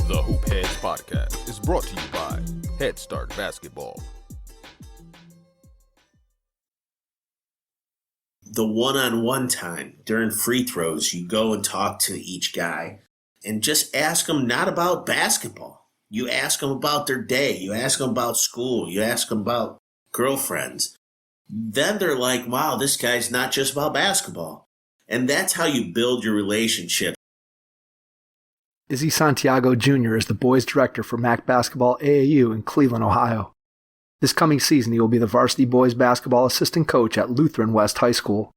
The Hoop Heads Podcast is brought to you by Head Start Basketball. The one-on-one time during free throws, you go and talk to each guy and just ask them not about basketball. You ask them about their day. You ask them about school. You ask them about girlfriends. Then they're like, wow, this guy's not just about basketball. And that's how you build your relationship. Izzy Santiago Jr. is the boys director for MAC Basketball AAU in Cleveland, Ohio. This coming season, he will be the varsity boys basketball assistant coach at Lutheran West High School.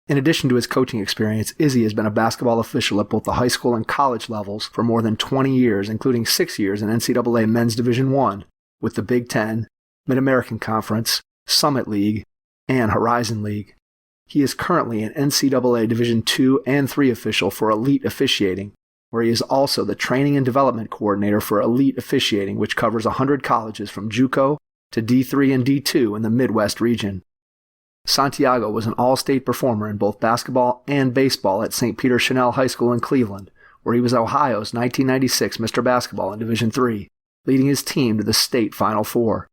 In addition to his coaching experience, Izzy has been a basketball official at both the high school and college levels for more than 20 years, including 6 years in NCAA Mens Division 1 with the Big Ten, Mid-American Conference, Summit League, and Horizon League. He is currently an NCAA Division 2 and 3 official for Elite Officiating, where he is also the training and development coordinator for Elite Officiating, which covers 100 colleges from Juco to D3 and D2 in the Midwest region. Santiago was an all-state performer in both basketball and baseball at St. Peter Chanel High School in Cleveland, where he was Ohio's 1996 Mr. Basketball in Division III, leading his team to the state Final Four.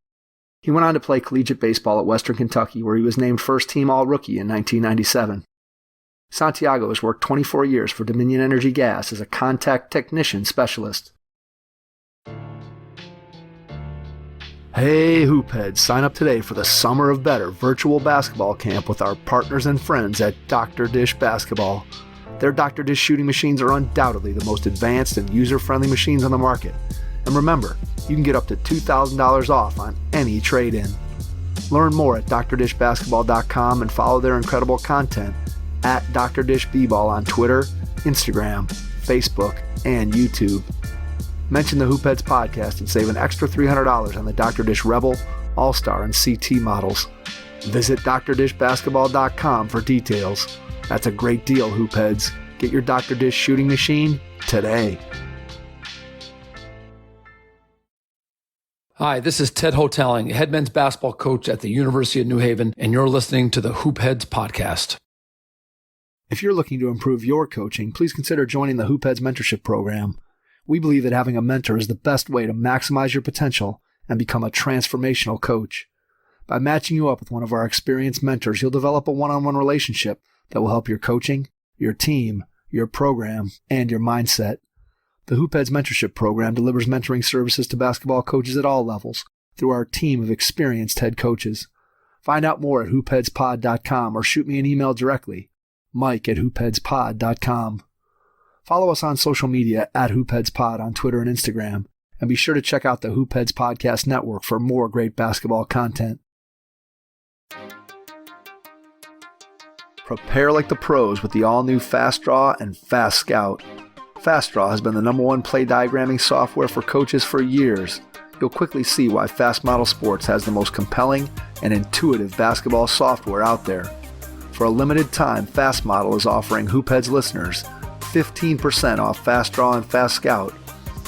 He went on to play collegiate baseball at Western Kentucky, where he was named first-team All-Rookie in 1997. Santiago has worked 24 years for Dominion Energy Gas as a contact technician specialist. Hey Hoopheads, sign up today for the Summer of Better virtual basketball camp with our partners and friends at Dr. Dish Basketball. Their Dr. Dish shooting machines are undoubtedly the most advanced and user-friendly machines on the market. And remember, you can get up to $2,000 off on any trade-in. Learn more at drdishbasketball.com and follow their incredible content at Dr. Dish B-Ball on Twitter, Instagram, Facebook, and YouTube. Mention the Hoopheads podcast and save an extra $300 on the Dr. Dish Rebel, All-Star, and CT models. Visit drdishbasketball.com for details. That's a great deal, Hoopheads. Get your Dr. Dish shooting machine today. Hi, this is Ted Hotelling, head men's basketball coach at the University of New Haven, and you're listening to the Hoopheads podcast. If you're looking to improve your coaching, please consider joining the Hoopheads Mentorship Program. We believe that having a mentor is the best way to maximize your potential and become a transformational coach. By matching you up with one of our experienced mentors, you'll develop a one-on-one relationship that will help your coaching, your team, your program, and your mindset. The Hoopheads Mentorship Program delivers mentoring services to basketball coaches at all levels through our team of experienced head coaches. Find out more at hoopheadspod.com or shoot me an email directly, mike@hoopheadspod.com. Follow us on social media at hoopheadspod on Twitter and Instagram, and be sure to check out the Hoopheads Podcast Network for more great basketball content. Prepare like the pros with the all-new Fast Draw and Fast Scout. Fast Draw has been the #1 play diagramming software for coaches for years. You'll quickly see why Fast Model Sports has the most compelling and intuitive basketball software out there. For a limited time, Fast Model is offering Hoopheads listeners 15% off Fast Draw and Fast Scout.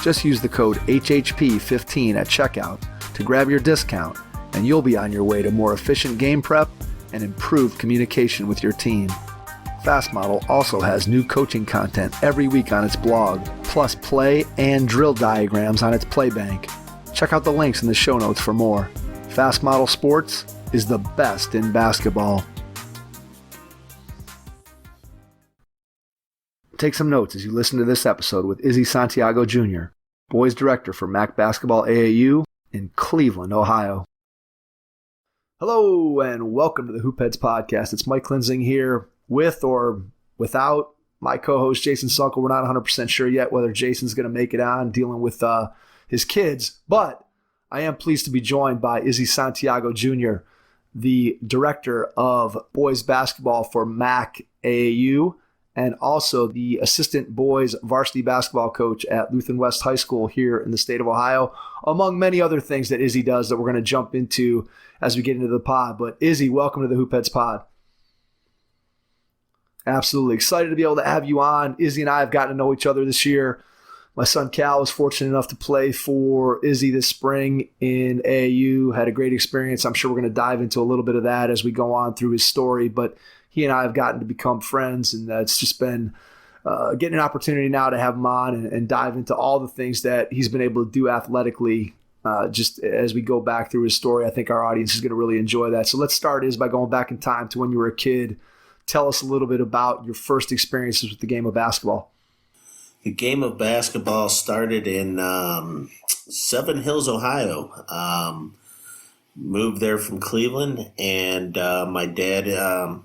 Just use the code HHP15 at checkout to grab your discount, and you'll be on your way to more efficient game prep and improved communication with your team. Fast Model also has new coaching content every week on its blog, plus play and drill diagrams on its Playbank. Check out the links in the show notes for more. Fast Model Sports is the best in basketball. Take some notes as you listen to this episode with Izzy Santiago Jr., boys director for MAC Basketball AAU in Cleveland, Ohio. Hello and welcome to the Hoopheads Podcast. It's Mike Klinzing here with or without my co-host Jason Sunkel. We're not 100% sure yet whether Jason's going to make it on dealing with his kids, but I am pleased to be joined by Izzy Santiago Jr., the director of boys basketball for MAC AAU, and also the assistant boys varsity basketball coach at Lutheran West High School here in the state of Ohio, among many other things that Izzy does that we're going to jump into as we get into the pod. But Izzy, welcome to the Hoopheads Pod. Absolutely excited to be able to have you on. Izzy and I have gotten to know each other this year My son Cal was fortunate enough to play for Izzy this spring in AAU, had a great experience. I'm sure we're going to dive into a little bit of that as we go on through his story, but he and I have gotten to become friends, and it's just been getting an opportunity now to have him on and dive into all the things that he's been able to do athletically. Just as we go back through his story, I think our audience is going to really enjoy that. So let's start by going back in time to when you were a kid. Tell us a little bit about your first experiences with the game of basketball. The game of basketball started in Seven Hills, Ohio. Moved there from Cleveland, and my dad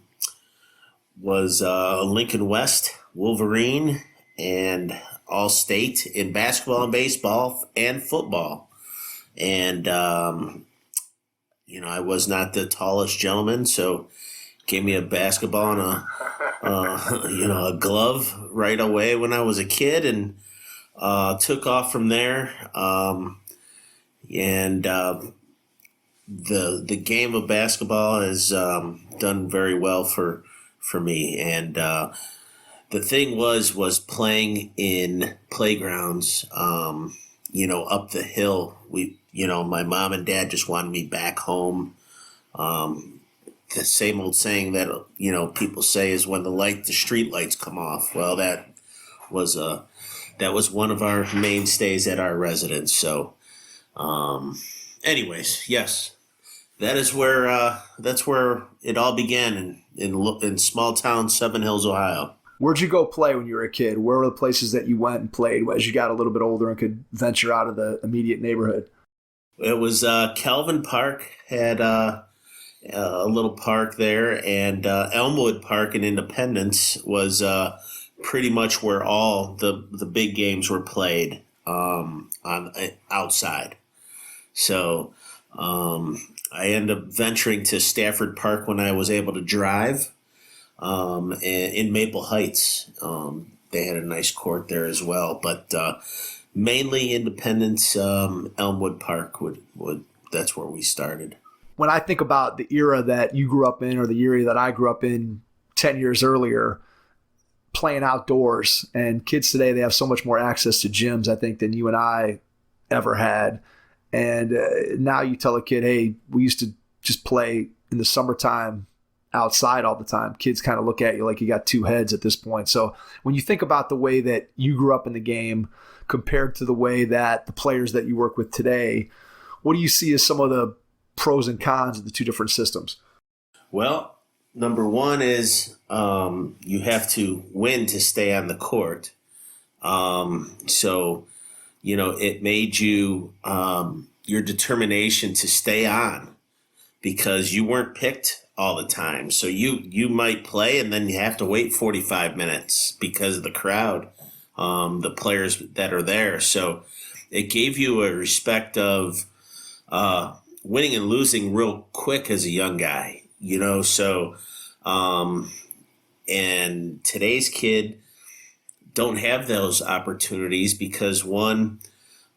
was a Lincoln West Wolverine and All-State in basketball and baseball and football. And, I was not the tallest gentleman, so gave me a basketball and a glove right away when I was a kid, and took off from there. The game of basketball has done very well for me. And the thing was playing in playgrounds, up the hill. My mom and dad just wanted me back home. The same old saying that, people say is when the street lights come off. Well, that was one of our mainstays at our residence. So, anyways, yes, that's where it all began in small town Seven Hills, Ohio. Where'd you go play when you were a kid? Where were the places that you went and played as you got a little bit older and could venture out of the immediate neighborhood? It was Calvin Park had a little park there, and Elmwood Park in Independence was pretty much where all the big games were played on outside. So I ended up venturing to Stafford Park when I was able to drive. In Maple Heights, they had a nice court there as well, but mainly Independence, Elmwood Park that's where we started. When I think about the era that you grew up in, or the era that I grew up in 10 years earlier, playing outdoors, and kids today, they have so much more access to gyms, I think, than you and I ever had. And now you tell a kid, hey, we used to just play in the summertime outside all the time. Kids kind of look at you like you got two heads at this point. So when you think about the way that you grew up in the game compared to the way that the players that you work with today, what do you see as some of the pros and cons of the two different systems? Well, number one is you have to win to stay on the court. So, it made you your determination to stay on, because you weren't picked all the time. So you might play and then you have to wait 45 minutes because of the crowd, the players that are there. So it gave you a respect of winning and losing real quick as a young guy, So and today's kid don't have those opportunities because, one,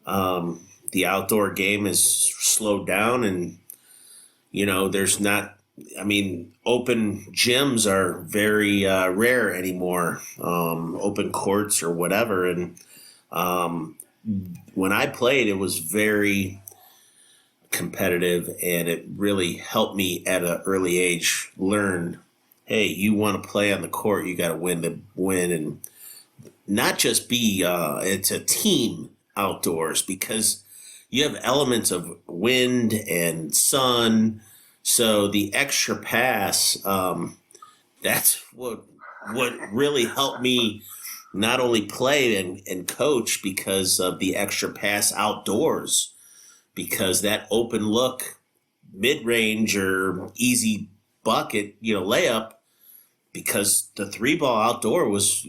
the outdoor game is slowed down, and there's not, open gyms are very rare anymore, open courts or whatever. And when I played, it was very competitive, and it really helped me at an early age learn, hey, you want to play on the court, you got to win, and not just be, it's a team outdoors, because you have elements of wind and sun. So the extra pass, that's what really helped me not only play and coach because of the extra pass outdoors, because that open look, mid-range or easy bucket, layup, because the three ball outdoor was,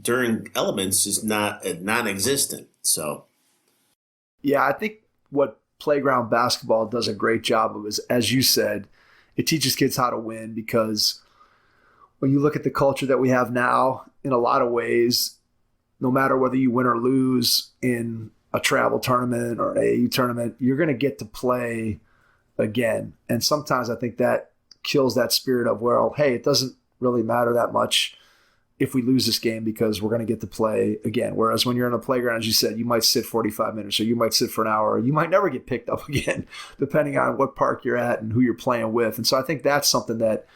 during elements is non-existent. So. Yeah, I think what playground basketball does a great job of is, as you said, it teaches kids how to win, because when you look at the culture that we have now, in a lot of ways, no matter whether you win or lose in a travel tournament or an AAU tournament, you're going to get to play again. And sometimes I think that kills that spirit of, well, hey, it doesn't really matter that much if we lose this game because we're going to get to play again. Whereas when you're in a playground, as you said, you might sit 45 minutes or you might sit for an hour. Or you might never get picked up again, depending on what park you're at and who you're playing with. And so I think that's something that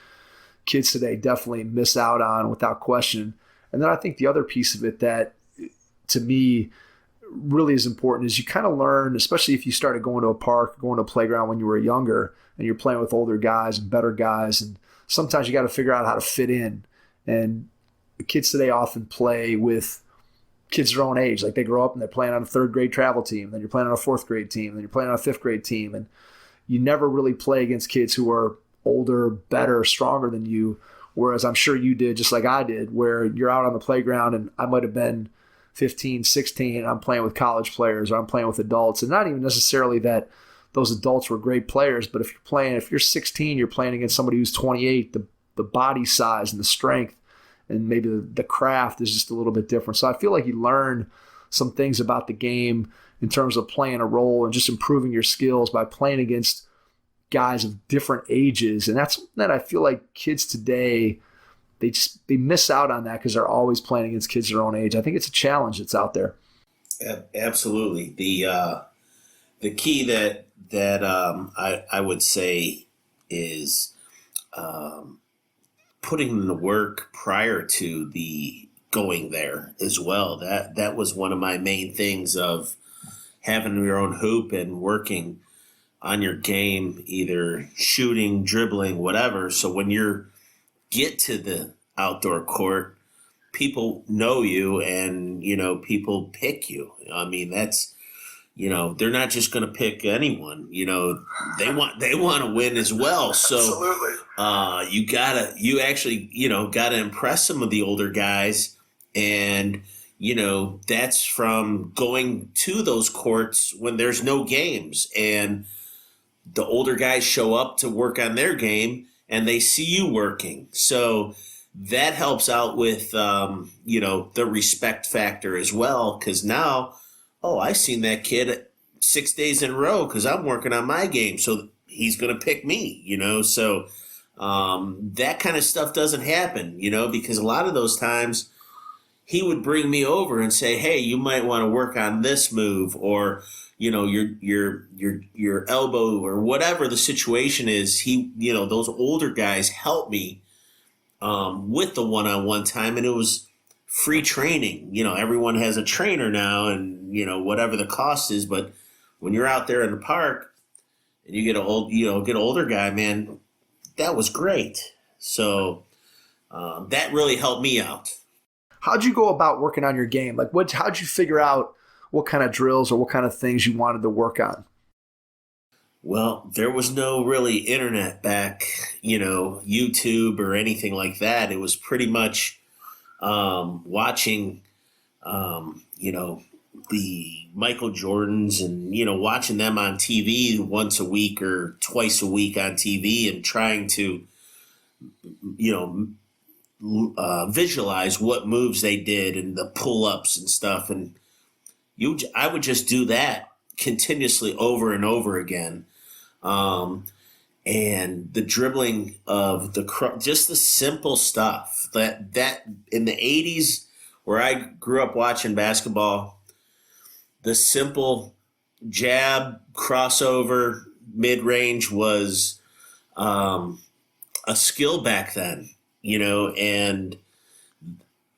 kids today definitely miss out on without question. And then I think the other piece of it that, to me, really is important is you kind of learn, especially if you started going to a park, going to a playground when you were younger and you're playing with older guys and better guys. And sometimes you got to figure out how to fit in. And the kids today often play with kids their own age. Like they grow up and they're playing on a third grade travel team. Then you're playing on a fourth grade team. Then you're playing on a fifth grade team. And you never really play against kids who are older, better, stronger than you. Whereas I'm sure you did, just like I did, where you're out on the playground and I might have been 15, 16, and I'm playing with college players or I'm playing with adults. And not even necessarily that those adults were great players, but if you're 16, you're playing against somebody who's 28, the body size and the strength and maybe the craft is just a little bit different. So I feel like you learn some things about the game in terms of playing a role and just improving your skills by playing against guys of different ages. And that's that I feel like kids today, they miss out on that because they're always playing against kids their own age. I think it's a challenge that's out there. Absolutely. The key that I would say is putting in the work prior to the going there as well. That was one of my main things of having your own hoop and working on your game, either shooting, dribbling, whatever. So when you get to the outdoor court, people know you and, people pick you. I mean, that's, they're not just going to pick anyone, they want to win as well. So Absolutely. you actually gotta impress some of the older guys. And, that's from going to those courts when there's no games and the older guys show up to work on their game and they see you working. So that helps out with, the respect factor as well. Cause now, I seen that kid 6 days in a row cause I'm working on my game. So he's going to pick me, so that kind of stuff doesn't happen, because a lot of those times he would bring me over and say, hey, you might want to work on this move or, your elbow or whatever the situation is. Those older guys help me with the one-on-one time, and it was free training. Everyone has a trainer now and, whatever the cost is, but when you're out there in the park and you get an older guy, man, that was great. So that really helped me out. How'd you go about working on your game? Like how'd you figure out what kind of drills or what kind of things you wanted to work on? Well, there was no really internet back, YouTube or anything like that. It was pretty much watching, the Michael Jordans and, watching them on TV once a week or twice a week on TV and trying to, visualize what moves they did and the pull-ups and stuff. And I would just do that continuously over and over again. And the dribbling of just the simple stuff that in the 80s where I grew up watching basketball, the simple jab, crossover, mid-range was a skill back then, and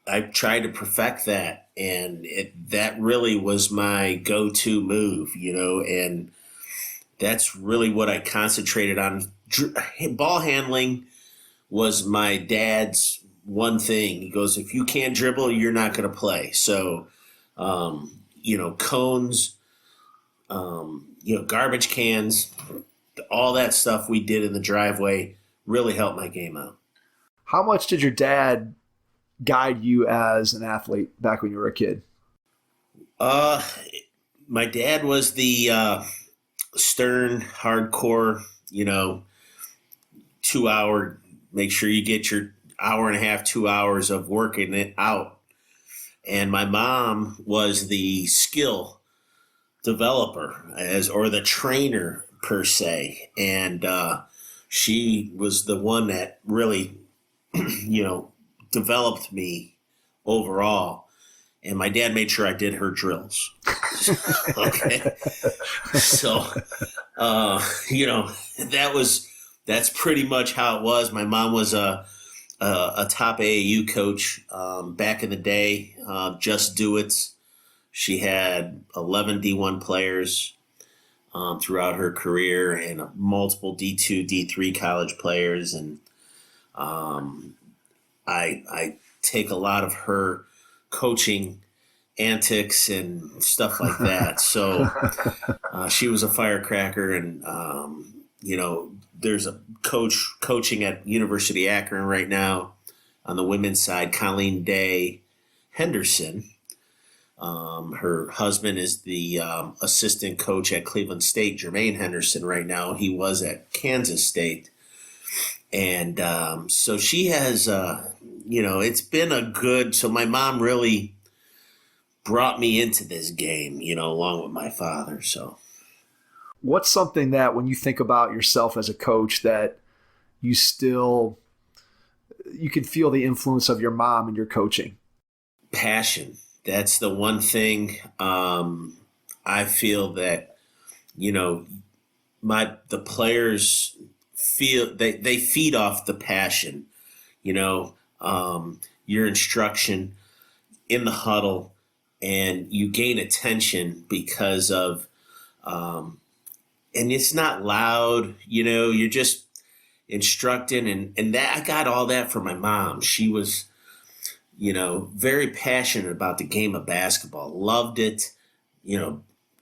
I tried to perfect that. And that really was my go-to move, and that's really what I concentrated on. Ball handling was my dad's one thing. He goes, if you can't dribble, you're not going to play. So, cones, garbage cans, all that stuff we did in the driveway really helped my game out. How much did your dad guide you as an athlete back when you were a kid? My dad was the stern, hardcore, 2 hour, make sure you get your hour and a half, 2 hours of working it out. And my mom was the skill developer or the trainer per se. And she was the one that really, developed me overall. And my dad made sure I did her drills. Okay. So, that's pretty much how it was. My mom was a top AAU coach back in the day, Just Do It. She had 11 D1 players throughout her career and multiple D2, D3 college players. And I take a lot of her coaching antics and stuff like that. So she was a firecracker. And, there's a coach coaching at University of Akron right now on the women's side, Colleen Day Henderson. Her husband is the assistant coach at Cleveland State, Jermaine Henderson, right now. He was at Kansas State. And so she has, it's been so my mom really brought me into this game, along with my father. So what's something that when you think about yourself as a coach that you can feel the influence of your mom in your coaching? Passion. That's the one thing I feel that, the players feel they feed off the passion, your instruction in the huddle, and you gain attention because of, and it's not loud, you're just instructing. And that I got all that from my mom. She was, very passionate about the game of basketball, loved it,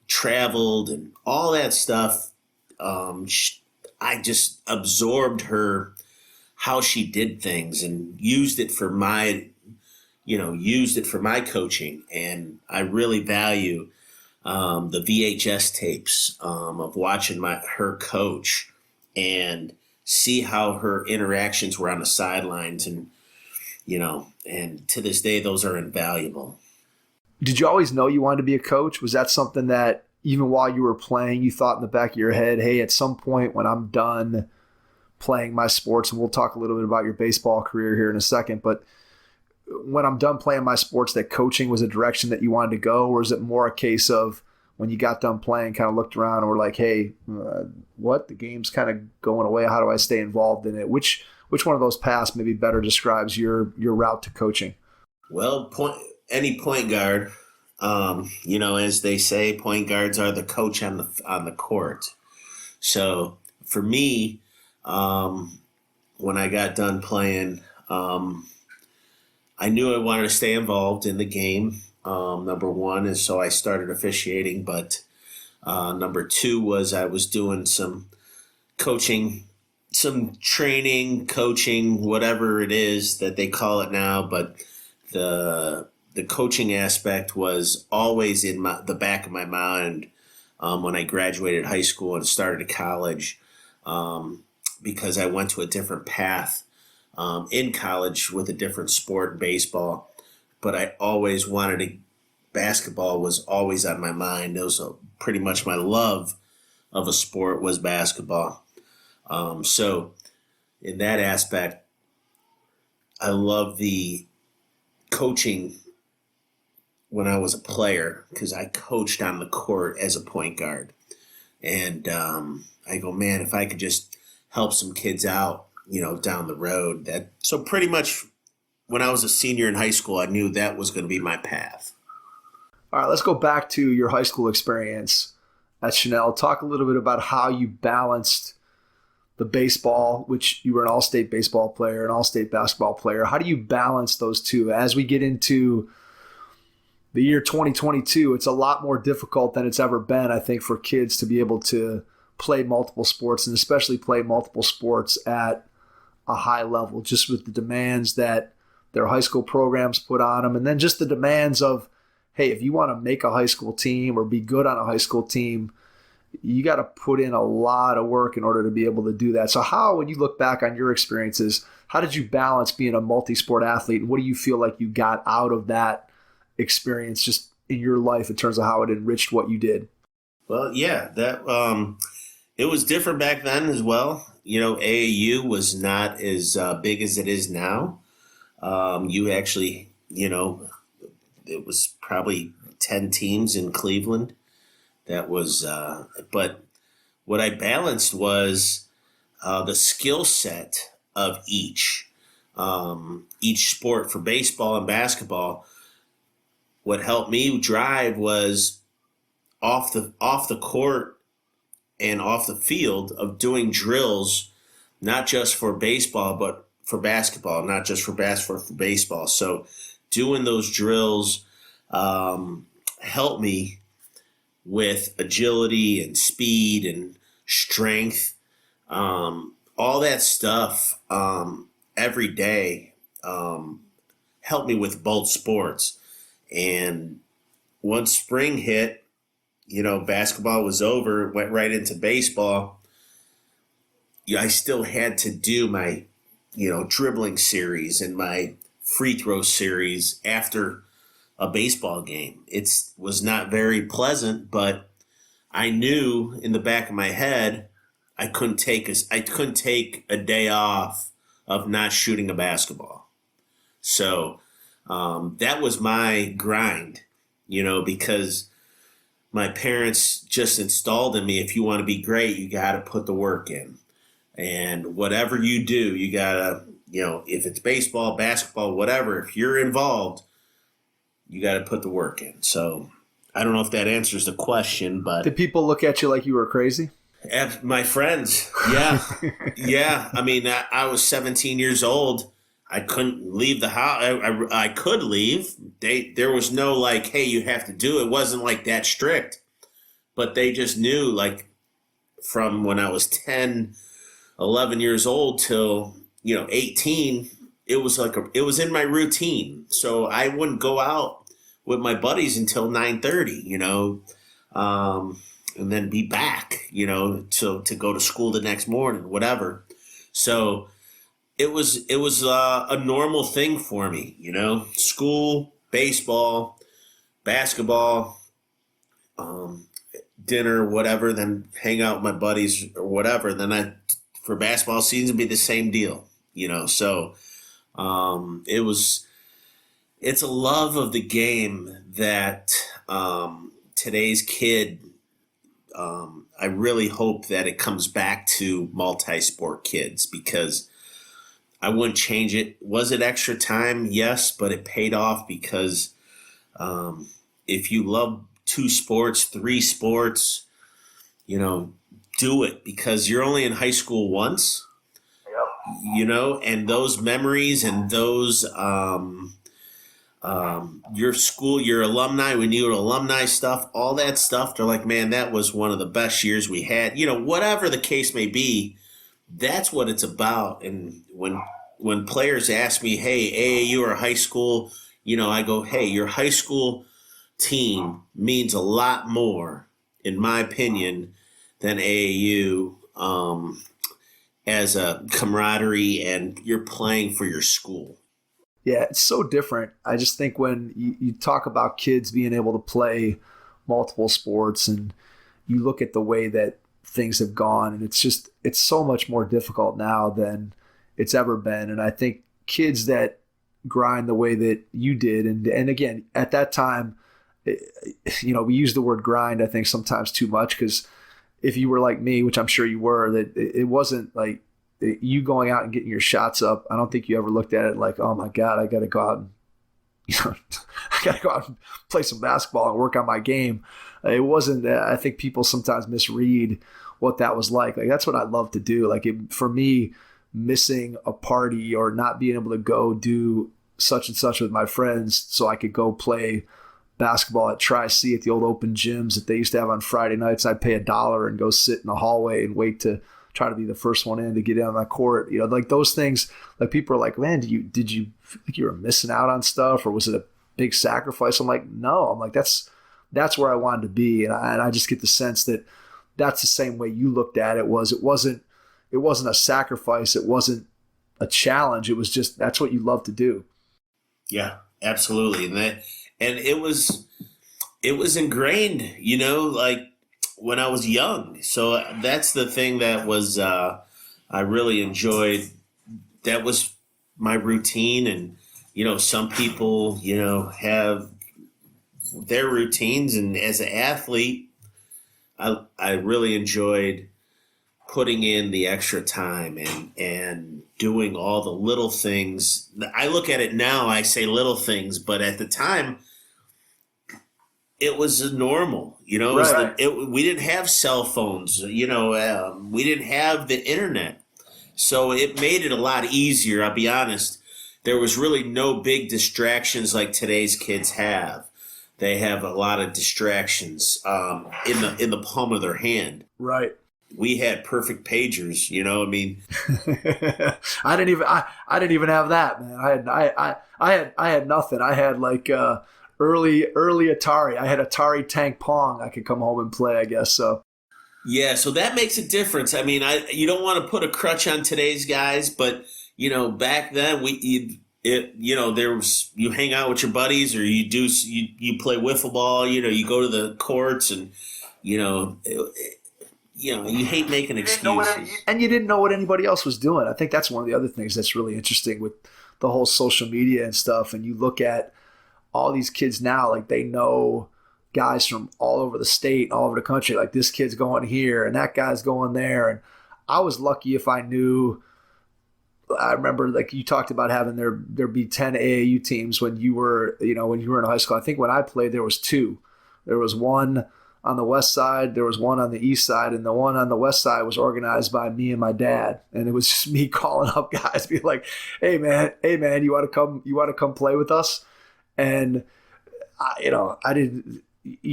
traveled and all that stuff. I just absorbed how she did things and used it for my coaching. And I really value the VHS tapes of watching her coach and see how her interactions were on the sidelines. And to this day, those are invaluable. Did you always know you wanted to be a coach? Was that something that even while you were playing, you thought in the back of your head, hey, at some point when I'm done playing my sports, and we'll talk a little bit about your baseball career here in a second, but when I'm done playing my sports, that coaching was a direction that you wanted to go? Or is it more a case of when you got done playing, kind of looked around and were like, hey, the game's kind of going away. How do I stay involved in it? Which one of those paths maybe better describes your route to coaching? Well, any point guard, as they say, point guards are the coach on the court. So for me, when I got done playing, I knew I wanted to stay involved in the game. Number one is so I started officiating, but number two was I was doing some coaching, some training, coaching, whatever it is that they call it now. But the coaching aspect was always in the back of my mind when I graduated high school and started college, because I went to a different path in college with a different sport, baseball. But I always basketball was always on my mind. It was pretty much my love of a sport was basketball. So in that aspect, I love the coaching when I was a player because I coached on the court as a point guard. And I go, man, if I could just help some kids out, down the road. So pretty much when I was a senior in high school, I knew that was going to be my path. All right, let's go back to your high school experience at Chanel. Talk a little bit about how you balanced the baseball, which you were an all-state baseball player, an all-state basketball player. How do you balance those two? As we get into the year 2022, it's a lot more difficult than it's ever been, I think, for kids to be able to play multiple sports and especially play multiple sports at a high level, just with the demands that their high school programs put on them. And then just the demands of, hey, if you want to make a high school team or be good on a high school team, you got to put in a lot of work in order to be able to do that. So how, when you look back on your experiences, how did you balance being a multi-sport athlete? And what do you feel like you got out of that experience just in your life in terms of how it enriched what you did? Well, yeah, that it was different back then as well. AAU was not as big as it is now. You actually it was probably 10 teams in Cleveland. That was, but what I balanced was the skill set of each sport. For baseball and basketball, what helped me drive was off the court and off the field of doing drills, not just for baseball, but for basketball, not just for basketball, for baseball. So doing those drills helped me with agility and speed and strength, all that stuff every day helped me with both sports. And once spring hit, basketball was over, went right into baseball. I still had to do my, dribbling series and my free throw series after a baseball game. It was not very pleasant, but I knew in the back of my head I couldn't take a day off of not shooting a basketball. So that was my grind, because my parents just installed in me, if you want to be great, you got to put the work in. And whatever you do, you got to, if it's baseball, basketball, whatever, if you're involved, you got to put the work in. So I don't know if that answers the question, but Did people look at you like you were crazy? my friends, yeah. Yeah. I mean, I was 17 years old. I couldn't leave the house. I could leave. There was no like, hey, you have to do it. It wasn't like that strict, but they just knew, like, from when I was 10, 11 years old till, 18, it was it was in my routine. So I wouldn't go out with my buddies until 9:30, and then be back, to go to school the next morning, whatever. So it was a normal thing for me, school, baseball, basketball, dinner, whatever, then hang out with my buddies or whatever. Then for basketball season, be the same deal, So it's a love of the game that today's kid, I really hope that it comes back to multi-sport kids, because I wouldn't change it. Was it extra time? Yes, but it paid off, because if you love 2 sports, 3 sports, do it, because you're only in high school once, and those memories and those your school, your alumni, when you were alumni stuff, all that stuff, they're like, man, that was one of the best years we had. Whatever the case may be, that's what it's about. And when players ask me, hey, AAU or high school, I go, hey, your high school team means a lot more, in my opinion, than AAU, as a camaraderie, and you're playing for your school. Yeah, it's so different. I just think when you talk about kids being able to play multiple sports, and you look at the way that things have gone, and it's so much more difficult now than it's ever been. And I think kids that grind the way that you did, and again, at that time, we use the word grind, I think, sometimes too much, because if you were like me, which I'm sure you were, that it wasn't like you going out and getting your shots up. I don't think you ever looked at it like, oh my God, I got to go out and, I got to go out and play some basketball and work on my game. It wasn't, I think people sometimes misread what that was like. Like, that's what I love to do. Like, for me, missing a party or not being able to go do such and such with my friends so I could go play basketball at Tri-C at the old open gyms that they used to have on Friday nights. I'd pay $1 and go sit in the hallway and wait to try to be the first one in to get in on that court. Like those things, like people are like, man, did you feel like you were missing out on stuff, or was it a big sacrifice? I'm like, no. I'm like, that's where I wanted to be. And I just get the sense that that's the same way you looked at it. It wasn't a sacrifice. It wasn't a challenge. It was just, that's what you love to do. Yeah, absolutely. And it was ingrained, like when I was young. So that's the thing that was, I really enjoyed. That was my routine. And some people, have their routines. And as an athlete, I really enjoyed putting in the extra time and doing all the little things. I look at it now, I say little things, but at the time, it was normal. Right. We didn't have cell phones. We didn't have the internet. So it made it a lot easier, I'll be honest. There was really no big distractions like today's kids have. They have a lot of distractions in the palm of their hand. Right. We had perfect pagers, I mean. I didn't even have that, man. I had nothing. I had like early Atari. I had Atari Tank Pong. I could come home and play, I guess. So yeah, so that makes a difference. I mean, you don't want to put a crutch on today's guys, but back then there was, you hang out with your buddies, or you play wiffle ball. You go to the courts, and you hate making excuses. And you didn't know what anybody else was doing. I think that's one of the other things that's really interesting with the whole social media and stuff. And you look at all these kids now, like they know guys from all over the state, all over the country. Like this kid's going here and that guy's going there. And I was lucky if I knew. I remember, like you talked about having there be 10 AAU teams when you were in high school. I think when I played, there was 2. There was one on the west side, there was one on the east side, and the one on the west side was organized by me and my dad. And it was just me calling up guys, being like, hey man, you want to come play with us? And you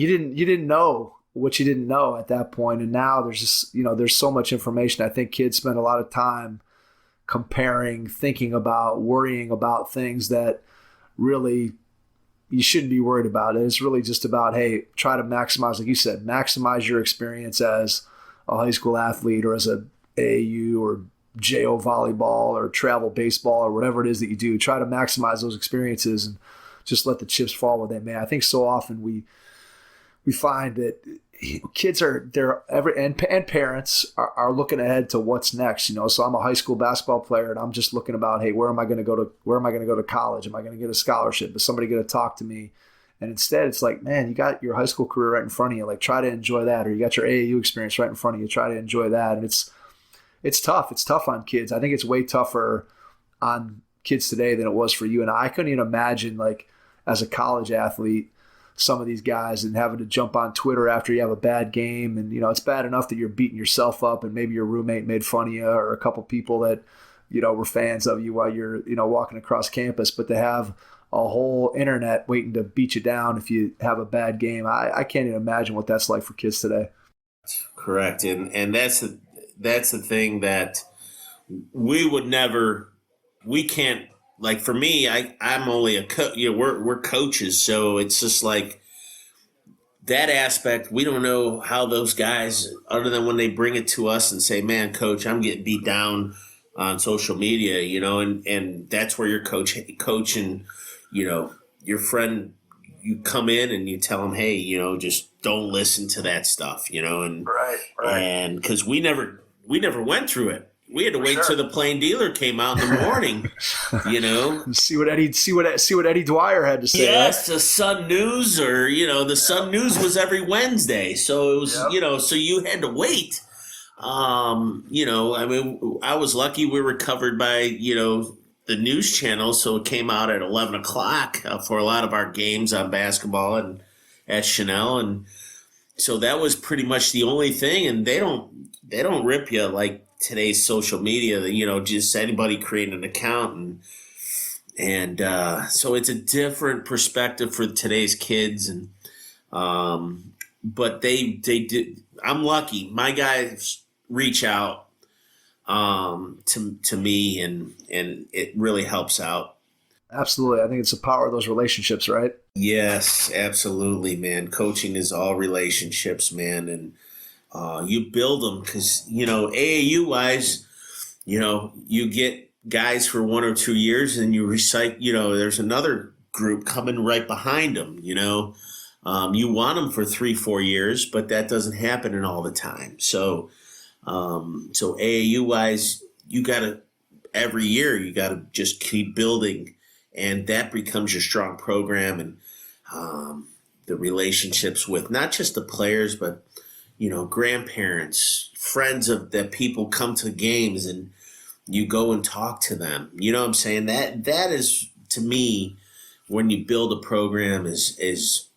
didn't know what you didn't know at that point. And now there's just, there's so much information. I think kids spend a lot of time comparing, thinking about, worrying about things that really you shouldn't be worried about. It's really just about, hey, try to maximize, like you said, maximize your experience as a high school athlete, or as a AAU or JO volleyball or travel baseball or whatever it is that you do. Try to maximize those experiences and just let the chips fall where they may. I think so often we find that kids and parents are looking ahead to what's next. So I'm a high school basketball player, and I'm just looking about, hey, where am I going to go to college? Am I going to get a scholarship? Is somebody going to talk to me? And instead, it's like, man, you got your high school career right in front of you. Like, try to enjoy that. Or you got your AAU experience right in front of you. Try to enjoy that. And it's tough. It's tough on kids. I think it's way tougher on kids today than it was for you and I. I couldn't even imagine, like, as a college athlete, some of these guys and having to jump on Twitter after you have a bad game. And, it's bad enough that you're beating yourself up and maybe your roommate made fun of you, or a couple people that, were fans of you while you're, walking across campus. But to have a whole internet waiting to beat you down if you have a bad game, I can't even imagine what that's like for kids today. Correct. And that's the thing that we can't. Like for me, I'm only a coach. We're coaches, so it's just like that aspect. We don't know how those guys, other than when they bring it to us and say, "Man, coach, I'm getting beat down on social media," and that's where your coach and your friend, you come in and you tell them, "Hey, just don't listen to that stuff," and right, and because we never went through it. We had to wait till the plain dealer came out in the morning, See what Eddie Dwyer had to say. Yes, right? the Sun News, or the Sun News was every Wednesday, so it was so you had to wait. I mean, I was lucky we were covered by the news channel, so it came out at 11 o'clock for a lot of our games on basketball and at Chanel, and so that was pretty much the only thing. And they don't rip you like today's social media, just anybody creating an account, and so it's a different perspective for today's kids, and but they did. I'm lucky. My guys reach out to me, and it really helps out. Absolutely. I think it's the power of those relationships, right? Yes, absolutely, man. Coaching is all relationships, man, and you build them because, AAU wise, you get guys for 1 or 2 years and you recite, there's another group coming right behind them, you want them for 3-4 years, but that doesn't happen in all the time. So AAU wise, every year you got to just keep building And that becomes your strong program, and the relationships with not just the players, but, grandparents, friends of that people come to games and you go and talk to them. You know what I'm saying? That is, to me, when you build a program, is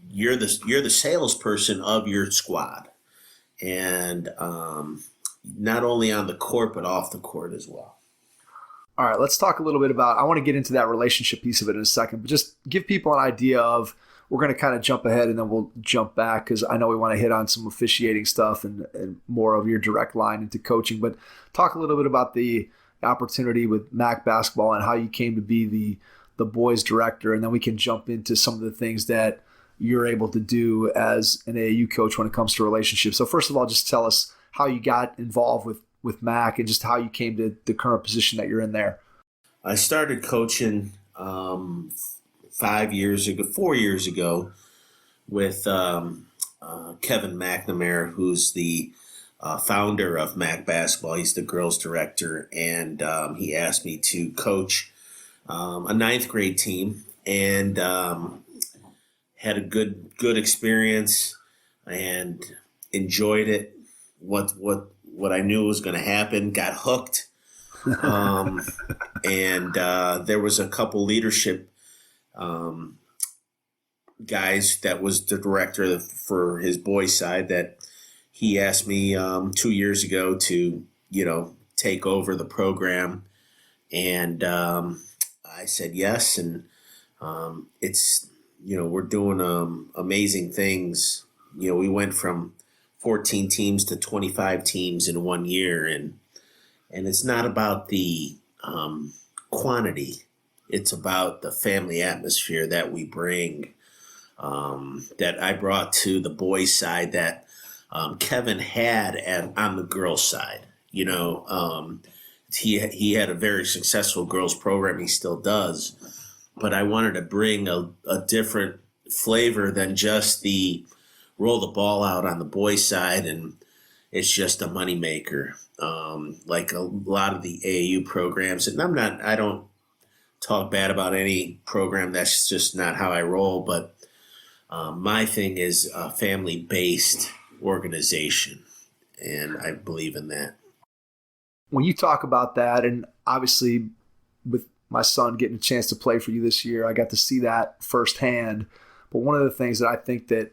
you're the salesperson of your squad. And not only on the court, but off the court as well. All right, let's talk a little bit about, I want to get into that relationship piece of it in a second, but just give people an idea of, we're going to kind of jump ahead and then we'll jump back because I know we want to hit on some officiating stuff and more of your direct line into coaching, but talk a little bit about the opportunity with Mac Basketball and how you came to be the boys director, and then we can jump into some of the things that you're able to do as an AAU coach when it comes to relationships. So first of all, just tell us how you got involved with Mac and just how you came to the current position that you're in there. I started coaching 4 years ago with Kevin McNamara, who's the founder of Mac Basketball. He's the girls director, and he asked me to coach a ninth grade team, and had a good experience and enjoyed it. What I knew was going to happen, got hooked. And there was a couple leadership guys that was the director for his boys side that he asked me 2 years ago to, take over the program. And I said yes. And it's, we're doing amazing things. We went from 14 teams to 25 teams in 1 year. And it's not about the quantity. It's about the family atmosphere that we bring, that I brought to the boys' side that Kevin had on the girls' side. He had a very successful girls' program. He still does. But I wanted to bring a different flavor than just the roll the ball out on the boys' side and it's just a moneymaker. Like a lot of the AAU programs. And I don't talk bad about any program. That's just not how I roll. But my thing is a family-based organization, and I believe in that. When you talk about that, and obviously with my son getting a chance to play for you this year, I got to see that firsthand. But one of the things that I think that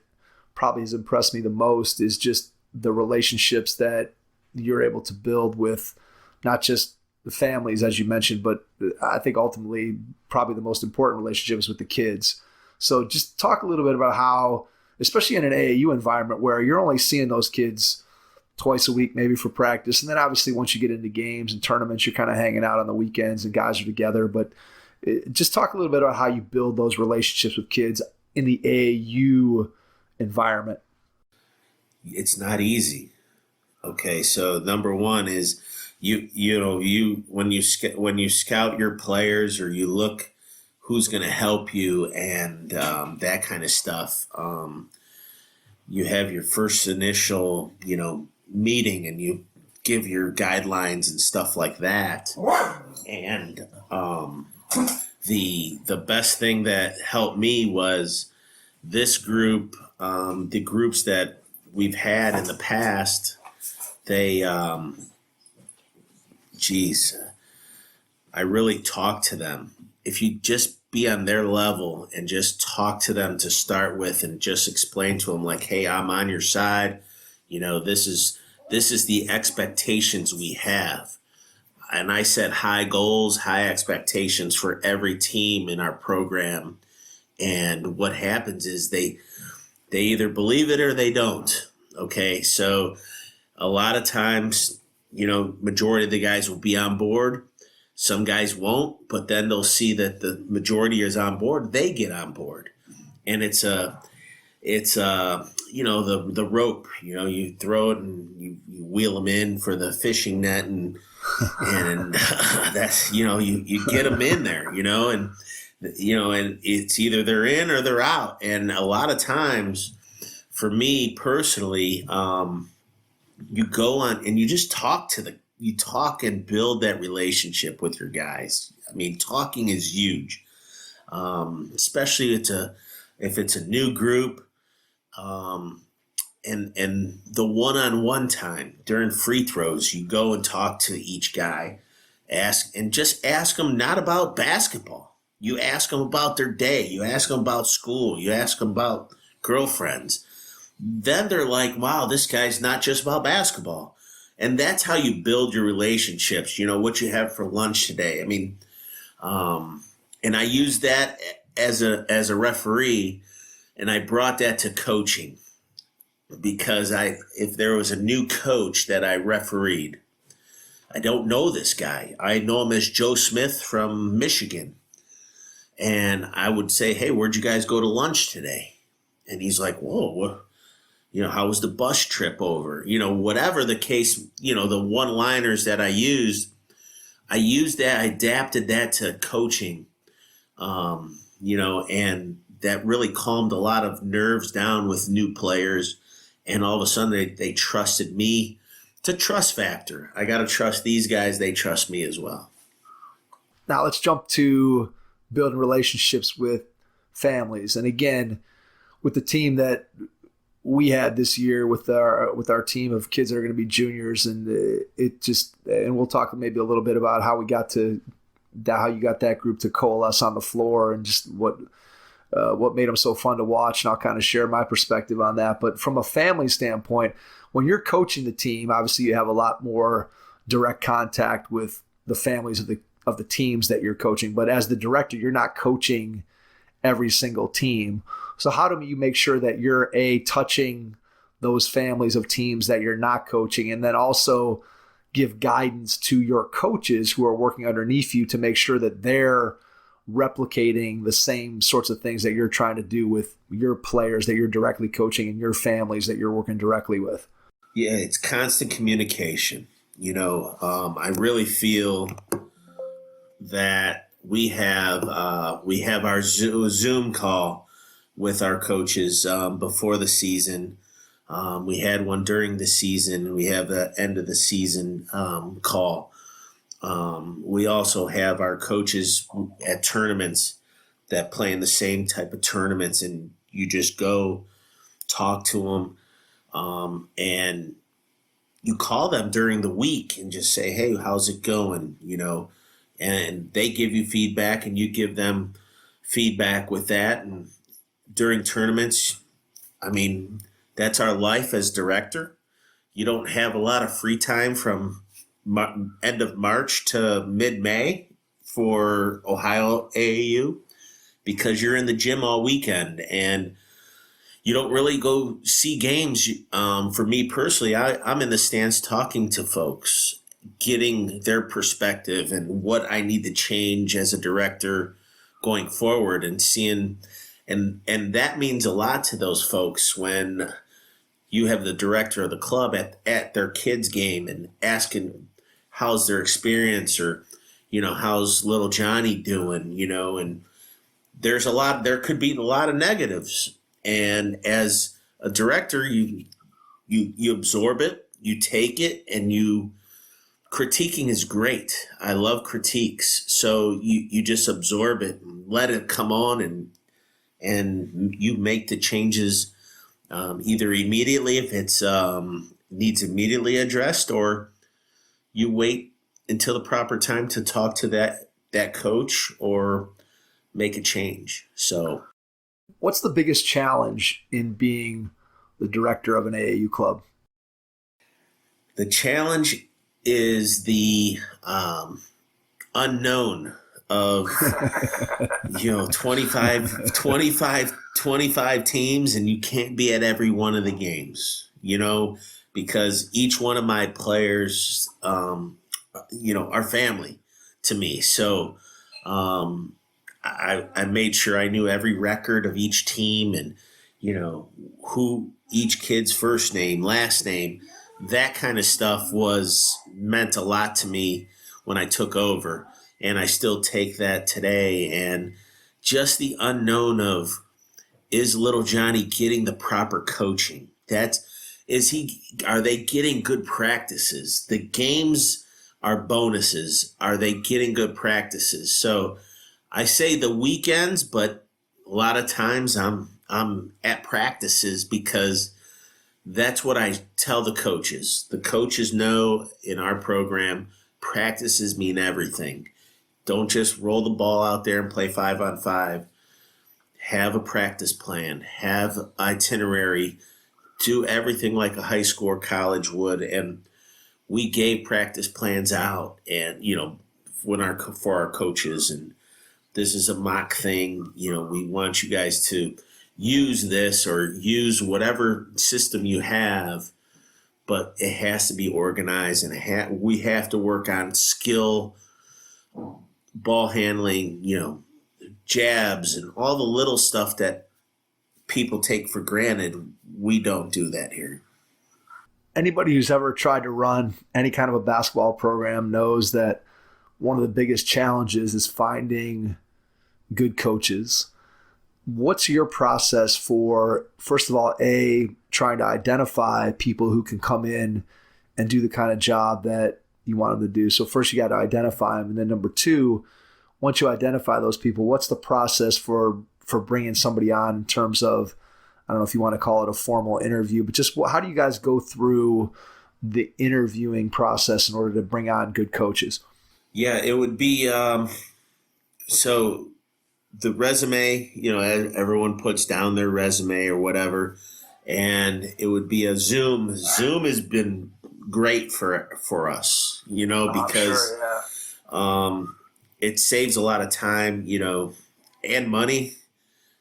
probably has impressed me the most is just the relationships that you're able to build with not just the families, as you mentioned, but I think ultimately probably the most important relationships with the kids. So just talk a little bit about how, especially in an AAU environment where you're only seeing those kids twice a week, maybe for practice. And then obviously once you get into games and tournaments, you're kind of hanging out on the weekends and guys are together. But just talk a little bit about how you build those relationships with kids in the AAU environment. It's not easy. Okay, so number one is when you scout your players or you look who's going to help you and that kind of stuff. You have your first initial meeting and you give your guidelines and stuff like that. And the best thing that helped me was this group, the groups that we've had in the past. They, I really talk to them. If you just be on their level and just talk to them to start with and just explain to them like, hey, I'm on your side. This is the expectations we have. And I set high goals, high expectations for every team in our program. And what happens is they either believe it or they don't. Okay, so a lot of times, majority of the guys will be on board. Some guys won't, but then they'll see that the majority is on board. They get on board, and it's the rope. You throw it and you wheel them in for the fishing net, and that's you get them in there, and it's either they're in or they're out. And a lot of times, for me personally, you go on and you just talk and build that relationship with your guys. I mean, talking is huge. especially if it's a new group. And the one-on-one time during free throws, you go and talk to each guy, ask them not about basketball. You ask them about their day. You ask them about school. You ask them about girlfriends. Then they're like, wow, this guy's not just about basketball. And that's how you build your relationships. What you have for lunch today. I mean, and I used that as a referee, and I brought that to coaching, because if there was a new coach that I refereed, I don't know this guy. I know him as Joe Smith from Michigan. And I would say, hey, where'd you guys go to lunch today? And he's like, whoa, how was the bus trip over? Whatever the case, the one-liners that I used that, I adapted that to coaching, and that really calmed a lot of nerves down with new players. And all of a sudden they trusted me. It's a trust factor. I got to trust these guys. They trust me as well. Now let's jump to building relationships with families. And again, with the team that we had this year with our team of kids that are going to be juniors, and and we'll talk maybe a little bit about how you got that group to coalesce on the floor, and just what made them so fun to watch. And I'll kind of share my perspective on that. But from a family standpoint, when you're coaching the team, obviously you have a lot more direct contact with the families of the teams that you're coaching. But as the director, you're not coaching every single team. So how do you make sure that you're touching those families of teams that you're not coaching, and then also give guidance to your coaches who are working underneath you to make sure that they're replicating the same sorts of things that you're trying to do with your players that you're directly coaching and your families that you're working directly with? Yeah, it's constant communication. I really feel that we have our Zoom call with our coaches before the season. We had one during the season. We have the end of the season call. We also have our coaches at tournaments that play in the same type of tournaments, and you just go talk to them, and you call them during the week and just say, hey, how's it going? And they give you feedback and you give them feedback with that. And during tournaments, I mean, that's our life as director. You don't have a lot of free time from end of March to mid-May for Ohio AAU, because you're in the gym all weekend and you don't really go see games. For me personally, I'm in the stands talking to folks, getting their perspective and what I need to change as a director going forward, and seeing, and that means a lot to those folks when you have the director of the club at their kids' game and asking how's their experience, or, how's little Johnny doing, and there could be a lot of negatives. And as a director, you absorb it, you take it, and critiquing is great. I love critiques. So you just absorb it and let it come on, and you make the changes either immediately if it's needs immediately addressed, or you wait until the proper time to talk to that coach or make a change. So what's the biggest challenge in being the director of an AAU club? The challenge is the unknown of 25 teams, and you can't be at every one of the games, because each one of my players are family to me. So I made sure I knew every record of each team, and who each kid's first name, last name. That kind of stuff meant a lot to me when I took over, and I still take that today. And just the unknown of, is little Johnny getting the proper coaching? Are they getting good practices? The games are bonuses. Are they getting good practices? So I say the weekends, but a lot of times I'm at practices because that's what I tell the coaches. The coaches know in our program, practices mean everything. Don't just roll the ball out there and play 5-on-5. Have a practice plan, have itinerary, do everything like a high school or college would. And we gave practice plans out and, for our coaches, and this is a mock thing. We want you guys to use this or use whatever system you have, but it has to be organized, and we have to work on skill, ball handling, jabs, and all the little stuff that people take for granted. We don't do that here. Anybody who's ever tried to run any kind of a basketball program knows that one of the biggest challenges is finding good coaches. What's your process for, first of all, trying to identify people who can come in and do the kind of job that you want them to do? So first you got to identify them. And then number two, once you identify those people, what's the process for bringing somebody on in terms of, I don't know if you want to call it a formal interview, but just how do you guys go through the interviewing process in order to bring on good coaches? Yeah, it would be so the resume, everyone puts down their resume or whatever, and it would be a Zoom. Zoom has been great for us, because sure, yeah. It saves a lot of time, and money.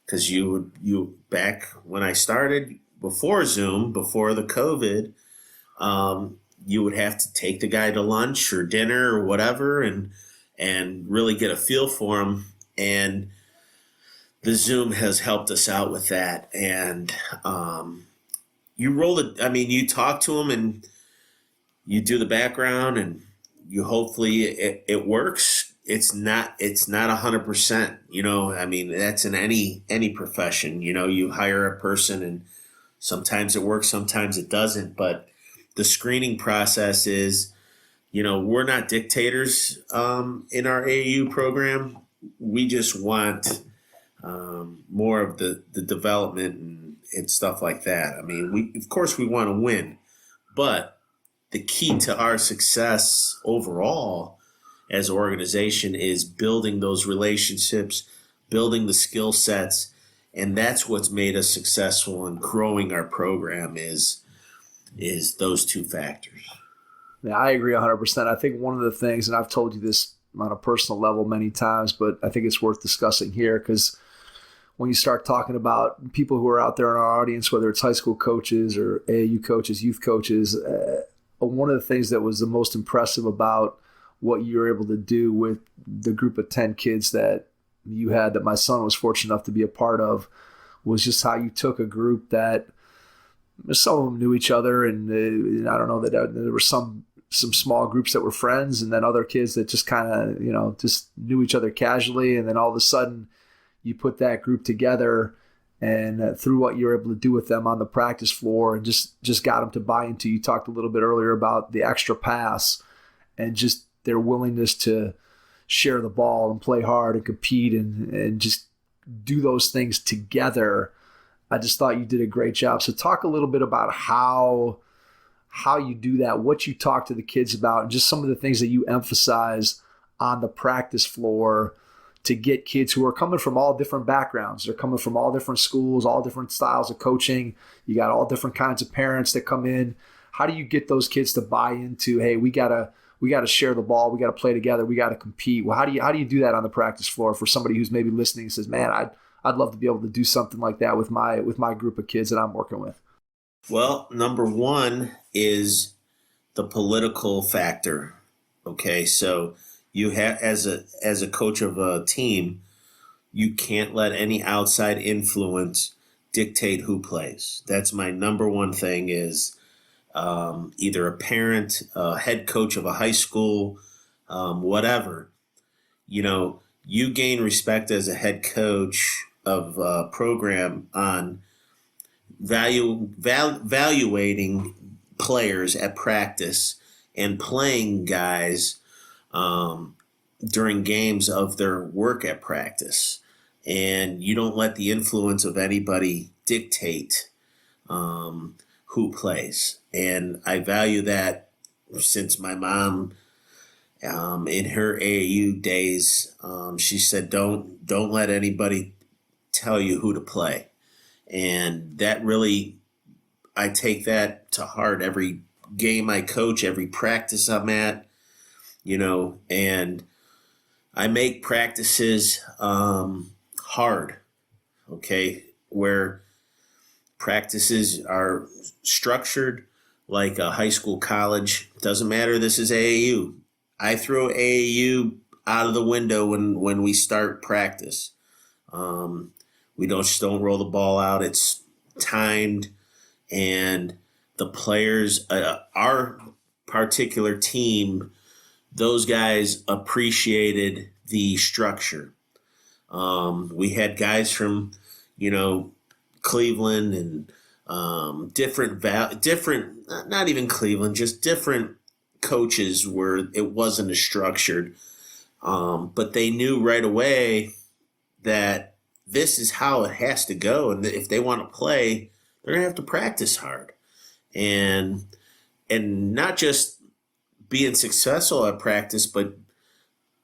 Because you back when I started before Zoom, before the COVID, you would have to take the guy to lunch or dinner or whatever, and really get a feel for him. And the Zoom has helped us out with that. And you talk to him and you do the background, and you hopefully it works. It's not 100%, that's in any profession. You hire a person and sometimes it works, sometimes it doesn't. But the screening process is, we're not dictators in our AAU program. We just want more of the development and stuff like that. Of course we want to win, but the key to our success overall as an organization is building those relationships, building the skill sets, and that's what's made us successful in growing our program is those two factors. Yeah, I agree 100%. I think one of the things, and I've told you this on a personal level many times, but I think it's worth discussing here, because when you start talking about people who are out there in our audience, whether it's high school coaches or AAU coaches, youth coaches, one of the things that was the most impressive about what you were able to do with the group of 10 kids that you had, that my son was fortunate enough to be a part of, was just how you took a group that some of them knew each other, and I don't know, that there were some small groups that were friends, and then other kids that just kind of, just knew each other casually. And then all of a sudden you put that group together, and through what you're able to do with them on the practice floor, and just got them to buy into, you talked a little bit earlier about the extra pass and just their willingness to share the ball and play hard and compete and just do those things together. I just thought you did a great job. So talk a little bit about how you do that, what you talk to the kids about, and just some of the things that you emphasize on the practice floor to get kids who are coming from all different backgrounds. They're coming from all different schools, all different styles of coaching. You got all different kinds of parents that come in. How do you get those kids to buy into, hey, we got to share the ball, we got to play together, we got to compete? Well, how do you do that on the practice floor for somebody who's maybe listening and says, man, I'd love to be able to do something like that with my group of kids that I'm working with? Well, number one is the political factor. Okay, so you have, as a coach of a team, you can't let any outside influence dictate who plays. That's my number one thing, is either a parent, a head coach of a high school, whatever. You gain respect as a head coach of a program on evaluating players at practice and playing guys during games of their work at practice. And you don't let the influence of anybody dictate who plays. And I value that since my mom, in her AAU days, she said, don't let anybody tell you who to play. And that really, I take that to heart every game I coach, every practice I'm at, and I make practices hard, okay, where practices are structured like a high school, college. Doesn't matter, this is AAU. I throw AAU out of the window when we start practice. We don't roll the ball out. It's timed, and the players, our particular team, those guys appreciated the structure. We had guys from, Cleveland and different, not even Cleveland, just different coaches where it wasn't as structured. But they knew right away that this is how it has to go. And if they want to play, they're going to have to practice hard. And not just being successful at practice, but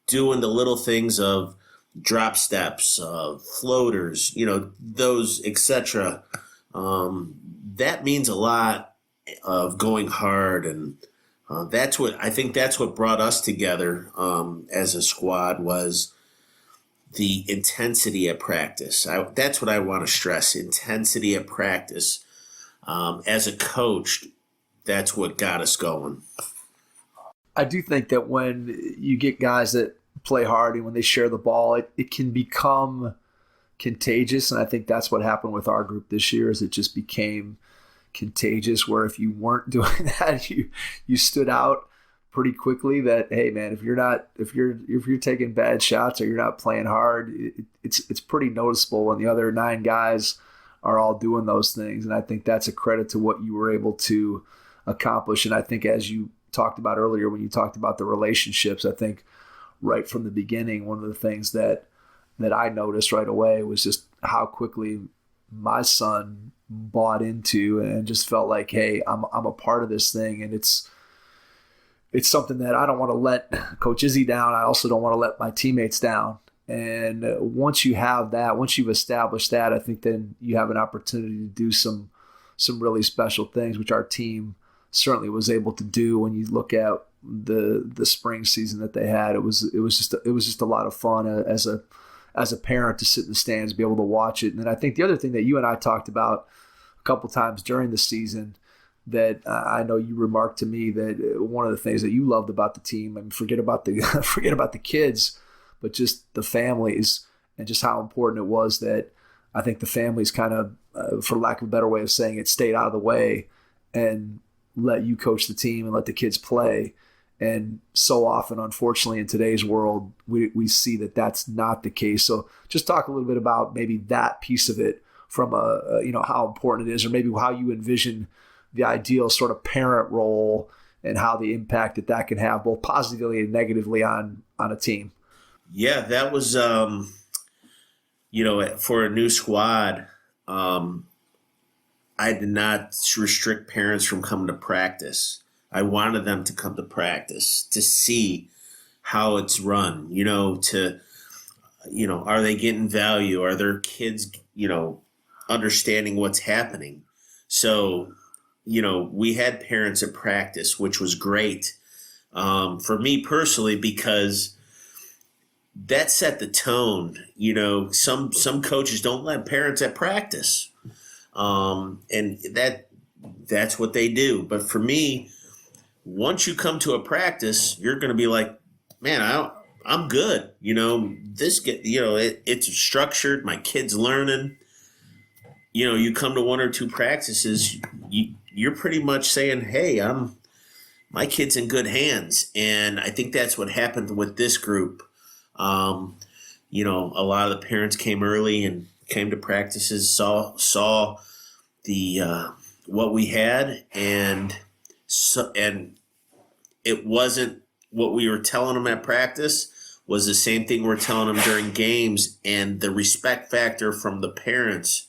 doing the little things of drop steps, floaters, those, etc. That means a lot of going hard. And that's what brought us together as a squad was the intensity at practice. That's what I want to stress, intensity at practice. As a coach, that's what got us going. I do think that when you get guys that play hard and when they share the ball, it can become contagious. And I think that's what happened with our group this year is it just became contagious where if you weren't doing that, you stood out pretty quickly that, hey man, if you're taking bad shots or you're not playing hard, it's pretty noticeable when the other 9 guys are all doing those things. And I think that's a credit to what you were able to accomplish. And I think as you talked about earlier, when you talked about the relationships, I think right from the beginning, one of the things that I noticed right away was just how quickly my son bought into and just felt like, hey, I'm a part of this thing. And it's something that I don't want to let Coach Izzy down. I also don't want to let my teammates down. And once you have that, once you've established that, I think then you have an opportunity to do some really special things, which our team certainly was able to do. When you look at the spring season that they had, it was just a lot of fun as a parent to sit in the stands, be able to watch it. And then I think the other thing that you and I talked about a couple times during the season that I know you remarked to me that one of the things that you loved about the team, and forget about the kids, but just the families and just how important it was that I think the families kind of, for lack of a better way of saying it, stayed out of the way and let you coach the team and let the kids play. And so often, unfortunately, in today's world, we see that that's not the case. So just talk a little bit about maybe that piece of it from how important it is, or maybe how you envision the ideal sort of parent role and how the impact that can have both positively and negatively on a team. Yeah, that was, for a new squad, I did not restrict parents from coming to practice. I wanted them to come to practice to see how it's run, are they getting value? Are their kids, understanding what's happening? So, we had parents at practice, which was great for me personally, because that set the tone. Some coaches don't let parents at practice. And that's what they do. But for me, once you come to a practice, you're going to be like, man, I'm good. It's structured. My kid's learning. You come to 1 or 2 practices, you're pretty much saying, hey, my kid's in good hands. And I think that's what happened with this group. A lot of the parents came early and came to practices, saw the what we had, and it wasn't what we were telling them at practice, was the same thing we're telling them during games, and the respect factor from the parents,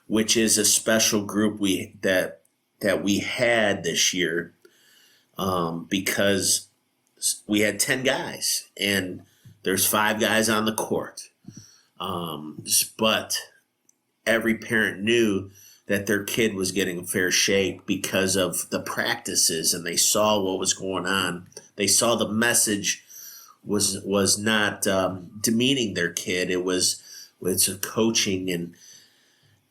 which is a special group that we had this year, because we had 10 guys and there's 5 guys on the court. But every parent knew that their kid was getting a fair shake because of the practices, and they saw what was going on. They saw the message was not demeaning their kid. It's a coaching, and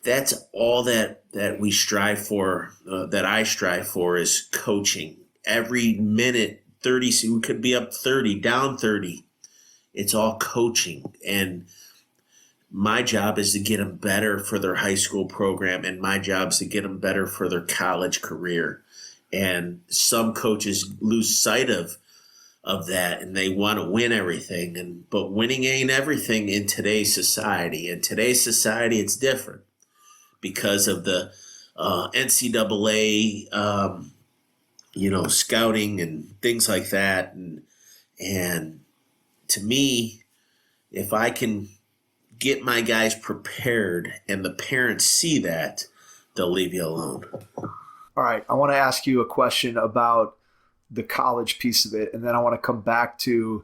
that's all that we strive for, that I strive for, is coaching. Every minute, 30, we could be up 30, down 30. It's all coaching. And my job is to get them better for their high school program, and my job is to get them better for their college career. And some coaches lose sight of that, and they want to win everything. But winning ain't everything in today's society. In today's society, it's different because of the NCAA, scouting and things like that. And to me, if I can get my guys prepared and the parents see that, they'll leave you alone. All right, I want to ask you a question about the college piece of it, and then I want to come back to,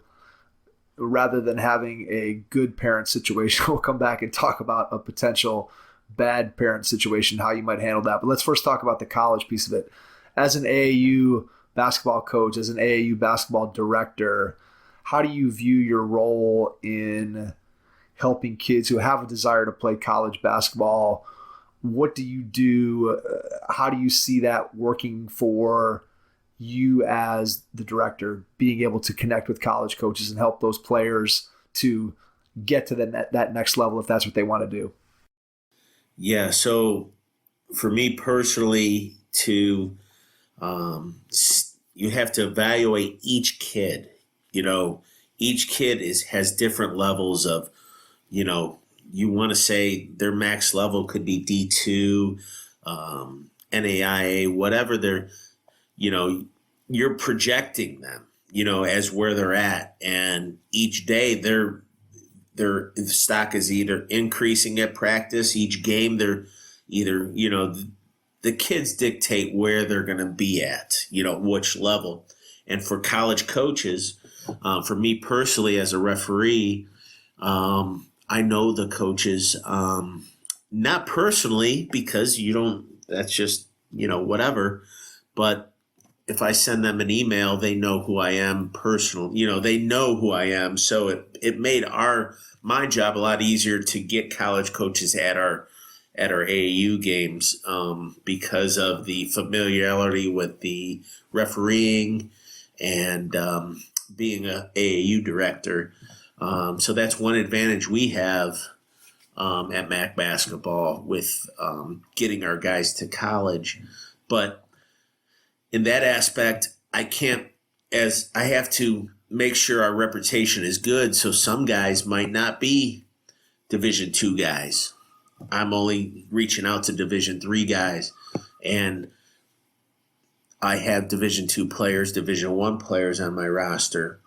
rather than having a good parent situation, we'll come back and talk about a potential bad parent situation, how you might handle that. But let's first talk about the college piece of it. As an AAU basketball coach, as an AAU basketball director, how do you view your role in helping kids who have a desire to play college basketball? What do you do? How do you see that working for you as the director, being able to connect with college coaches and help those players to get to that next level if that's what they want to do? Yeah, so for me personally, you have to evaluate each kid. Each kid has different levels of, you want to say their max level could be D2, NAIA, whatever they're, you're projecting them, as where they're at. And each day their stock is either increasing at practice. Each game they're either, the kids dictate where they're going to be at, which level. And for college coaches, for me personally as a referee, I know the coaches, not personally, because that's just, whatever. But if I send them an email, they know who I am personally. They know who I am. So it made my job a lot easier to get college coaches at our AAU games, because of the familiarity with the refereeing and being a AAU director. So that's one advantage we have at MAC basketball with getting our guys to college. But in that aspect, I have to make sure our reputation is good. So some guys might not be Division II guys. I'm only reaching out to Division III guys, and I have Division II players, Division I players on my roster.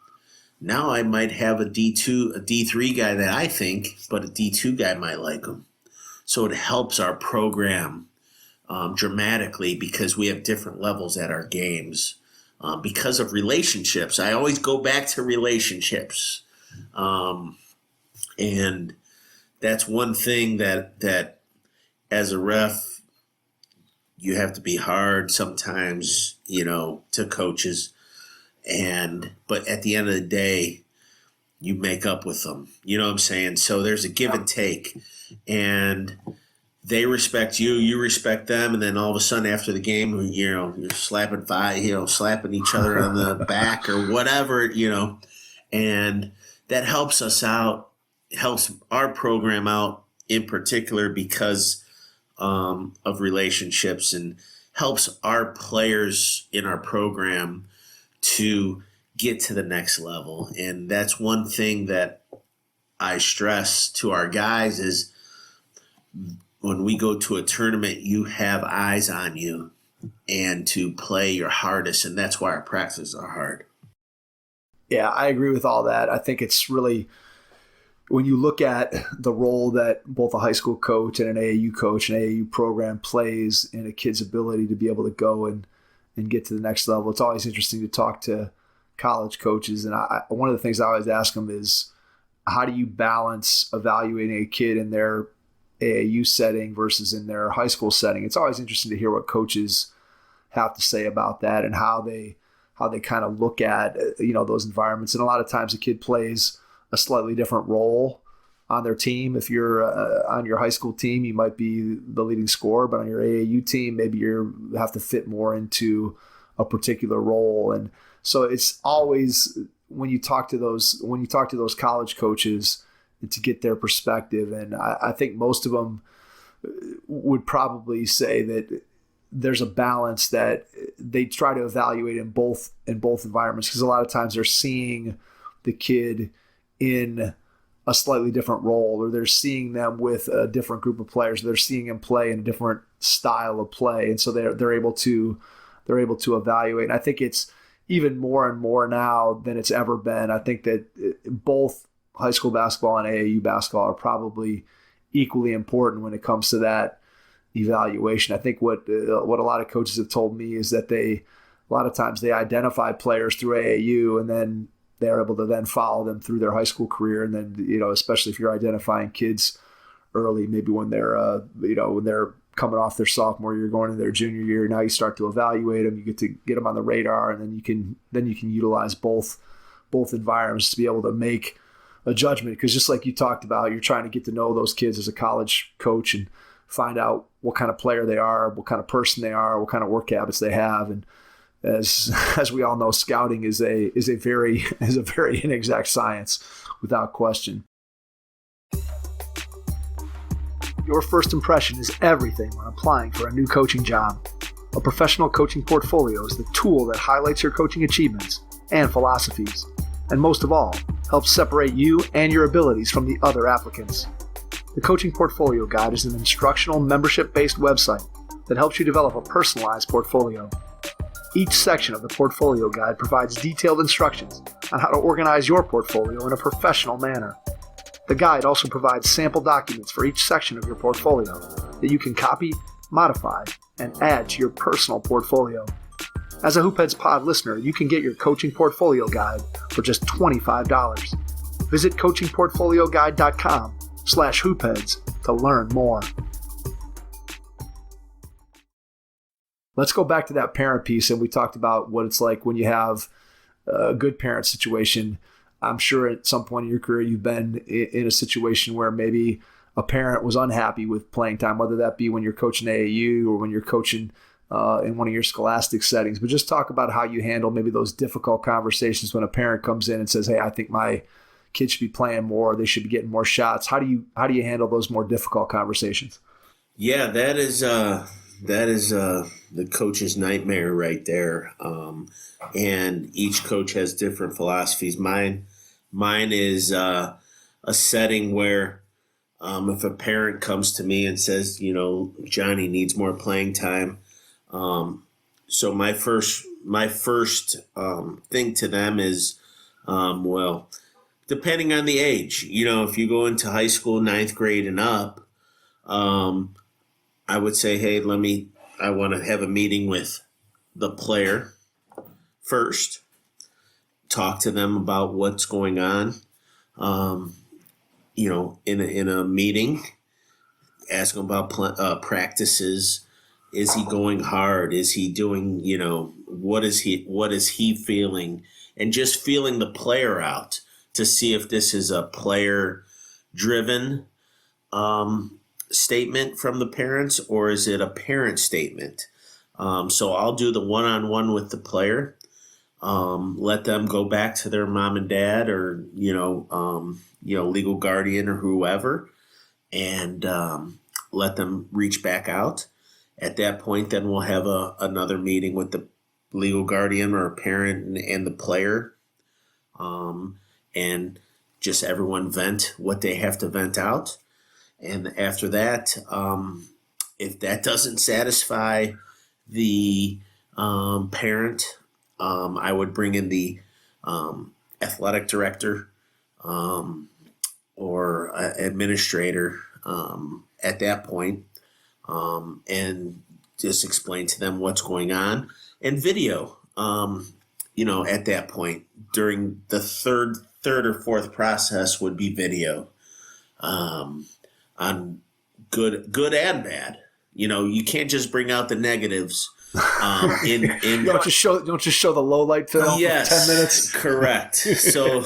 Now I might have a D3 guy that I think, but a D2 guy might like him. So it helps our program dramatically because we have different levels at our games because of relationships. I always go back to relationships. And that's one thing that as a ref, you have to be hard sometimes, to coaches. But at the end of the day, you make up with them. You know what I'm saying? So there's a give and take. And they respect you, you respect them, and then all of a sudden after the game, you're slapping each other on the back or whatever, and that helps us out, helps our program out in particular because of relationships, and helps our players in our program to get to the next level. And that's one thing that I stress to our guys is when we go to a tournament, you have eyes on you and to play your hardest. And that's why our practices are hard. Yeah, I agree with all that. I think it's really, when you look at the role that both a high school coach and an AAU coach, an AAU program plays in a kid's ability to be able to go and get to the next level, it's always interesting to talk to college coaches. And one of the things I always ask them is, how do you balance evaluating a kid in their AAU setting versus in their high school setting? It's always interesting to hear what coaches have to say about that and how they kind of look at, those environments. And a lot of times a kid plays a slightly different role on their team. If you're on your high school team, you might be the leading scorer, but on your AAU team, maybe you have to fit more into a particular role. And so it's always, when you talk to those college coaches, to get their perspective. And I think most of them would probably say that there's a balance that they try to evaluate in both environments, because a lot of times they're seeing the kid in a slightly different role, or they're seeing them with a different group of players. They're seeing them play in a different style of play, and so they're able to evaluate. And I think it's even more and more now than it's ever been. I think that both high school basketball and AAU basketball are probably equally important when it comes to that evaluation. I think what a lot of coaches have told me is that a lot of times they identify players through AAU, and then they're able to then follow them through their high school career. And then, especially if you're identifying kids early, maybe when they're coming off their sophomore year, going into their junior year, now you start to evaluate them. You get to get them on the radar, and then you can utilize both environments to be able to make a judgment. Because just like you talked about, you're trying to get to know those kids as a college coach and find out what kind of player they are, what kind of person they are, what kind of work habits they have. And as we all know, scouting is a very inexact science, without question. Your first impression is everything when applying for a new coaching job. A professional coaching portfolio is the tool that highlights your coaching achievements and philosophies, and most of all, helps separate you and your abilities from the other applicants. The Coaching Portfolio Guide is an instructional, membership-based website that helps you develop a personalized portfolio. Each section of the Portfolio Guide provides detailed instructions on how to organize your portfolio in a professional manner. The guide also provides sample documents for each section of your portfolio that you can copy, modify, and add to your personal portfolio. As a Hoopheads Pod listener, you can get your Coaching Portfolio Guide for just $25. Visit coachingportfolioguide.com/hoopheads to learn more. Let's go back to that parent piece, and we talked about what it's like when you have a good parent situation. I'm sure at some point in your career you've been in a situation where maybe a parent was unhappy with playing time, whether that be when you're coaching AAU or when you're coaching in one of your scholastic settings. But just talk about how you handle maybe those difficult conversations when a parent comes in and says, "Hey, I think my kid should be playing more. They should be getting more shots." How do you handle those more difficult conversations? Yeah, that is the coach's nightmare right there. And each coach has different philosophies. Mine is a setting where if a parent comes to me and says, Johnny needs more playing time. So my first thing to them is, depending on the age, if you go into high school, 9th grade and up, I would say, hey, I want to have a meeting with the player first, talk to them about what's going on, in a meeting, ask them about practices. Is he going hard? Is he doing, what is he feeling? And just feeling the player out to see if this is a player-driven statement from the parents, or is it a parent statement? So I'll do the one-on-one with the player, let them go back to their mom and dad, or legal guardian or whoever, and let them reach back out. At that point, then we'll have another meeting with the legal guardian or parent and the player, and just everyone vent what they have to vent out. And after that, if that doesn't satisfy the parent, I would bring in the athletic director or administrator at that point, and just explain to them what's going on, and video. At that point, during the third or fourth process would be video on good and bad. You can't just bring out the negatives. Don't just show the low light film. Yes, for 10 minutes. Correct. So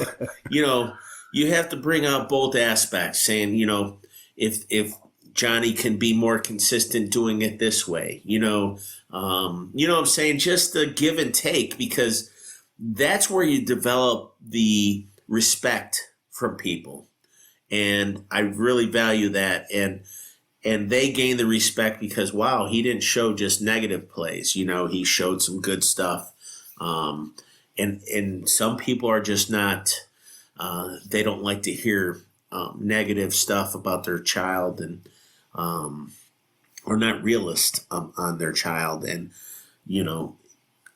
you have to bring out both aspects. Saying if Johnny can be more consistent doing it this way, I'm saying, just the give and take, because that's where you develop the respect from people. And I really value that. And they gain the respect because, wow, he didn't show just negative plays. He showed some good stuff. And some people are just not, they don't like to hear negative stuff about their child, and or not realist on their child. And,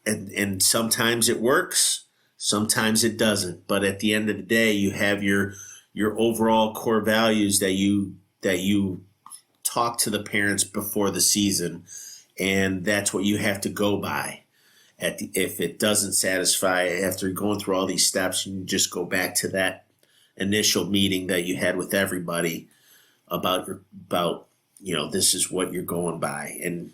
and sometimes it works, sometimes it doesn't. But at the end of the day, you have your overall core values that you talk to the parents before the season, and that's what you have to go by. If it doesn't satisfy after going through all these steps, you just go back to that initial meeting that you had with everybody about this is what you're going by, and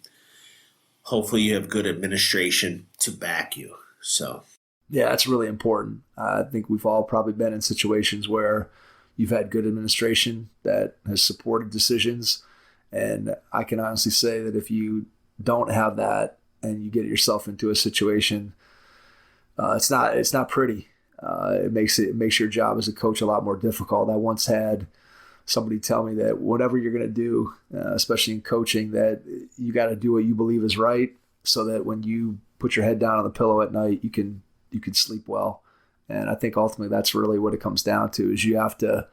hopefully you have good administration to back you. So yeah, that's really important. I think we've all probably been in situations where you've had good administration that has supported decisions. And I can honestly say that if you don't have that and you get yourself into a situation, it's not pretty. It makes your job as a coach a lot more difficult. I once had somebody tell me that whatever you're going to do, especially in coaching, that you got to do what you believe is right, so that when you put your head down on the pillow at night, you can sleep well. And I think ultimately that's really what it comes down to, is you have to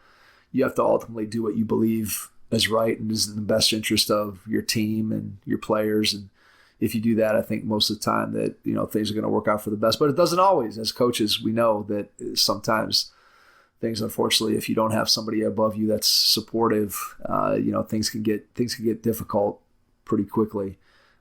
ultimately do what you believe is right and is in the best interest of your team and your players. And if you do that, I think most of the time that, things are going to work out for the best. But it doesn't always. As coaches, we know that sometimes things, unfortunately, if you don't have somebody above you that's supportive, things can get difficult pretty quickly.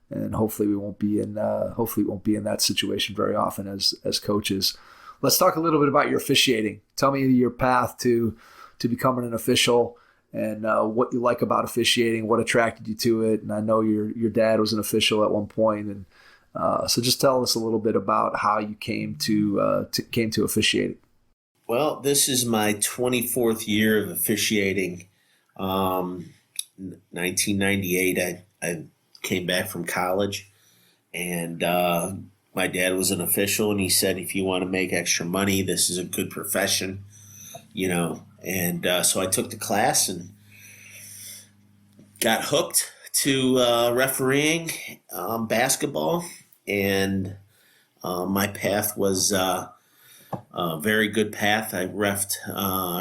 And hopefully we won't be in that situation very often as coaches. Let's talk a little bit about your officiating. Tell me your path to becoming an official, and what you like about officiating, what attracted you to it. And I know your dad was an official at one point, and so just tell us a little bit about how you came to officiating. Well, this is my 24th year of officiating. 1998, I came back from college, and my dad was an official, and he said, if you want to make extra money, this is a good profession, And so I took the class and got hooked to refereeing basketball, and my path was a very good path. I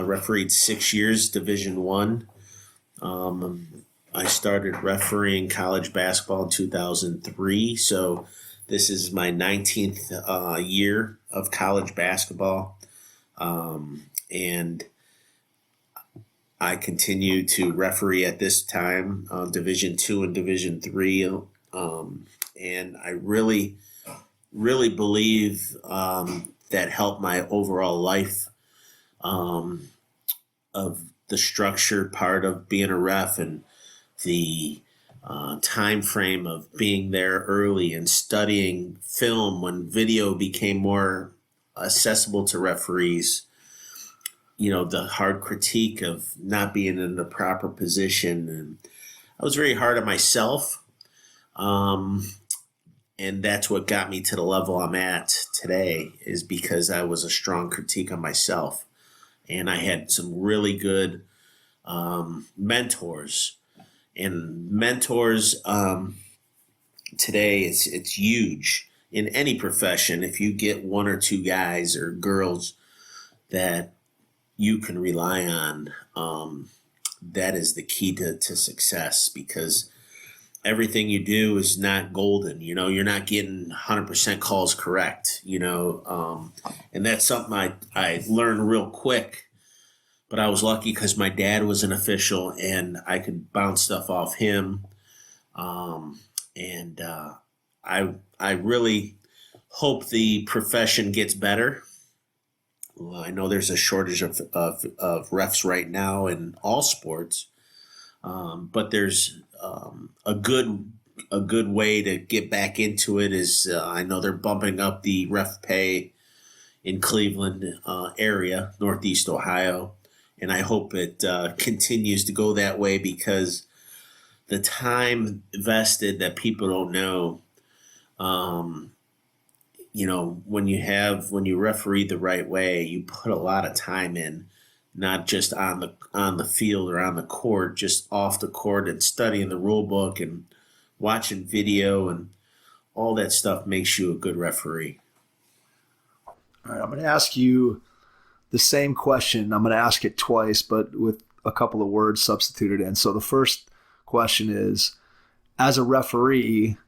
refereed 6 years, Division I. I started refereeing college basketball in 2003, so this is my 19th year of college basketball, and I continue to referee at this time Division II and Division III, and I really, really believe that helped my overall life of the structured part of being a ref, and the time frame of being there early and studying film when video became more accessible to referees. The hard critique of not being in the proper position. And I was very hard on myself. And that's what got me to the level I'm at today, is because I was a strong critique on myself. And I had some really good mentors. And mentors today, it's huge in any profession. If you get one or two guys or girls that you can rely on, that is the key to success, because everything you do is not golden. You're not getting 100% calls correct, and that's something I learned real quick. But I was lucky because my dad was an official and I could bounce stuff off him. And I really hope the profession gets better. Well, I know there's a shortage of refs right now in all sports, but there's a good way to get back into it is I know they're bumping up the ref pay in Cleveland area, Northeast Ohio. And I hope it continues to go that way because the time vested that people don't know, when you referee the right way, you put a lot of time in, not just on the field or on the court, just off the court and studying the rule book and watching video, and all that stuff makes you a good referee. All right, I'm going to ask you the same question. I'm going to ask it twice, but with a couple of words substituted in. So the first question is, as a referee,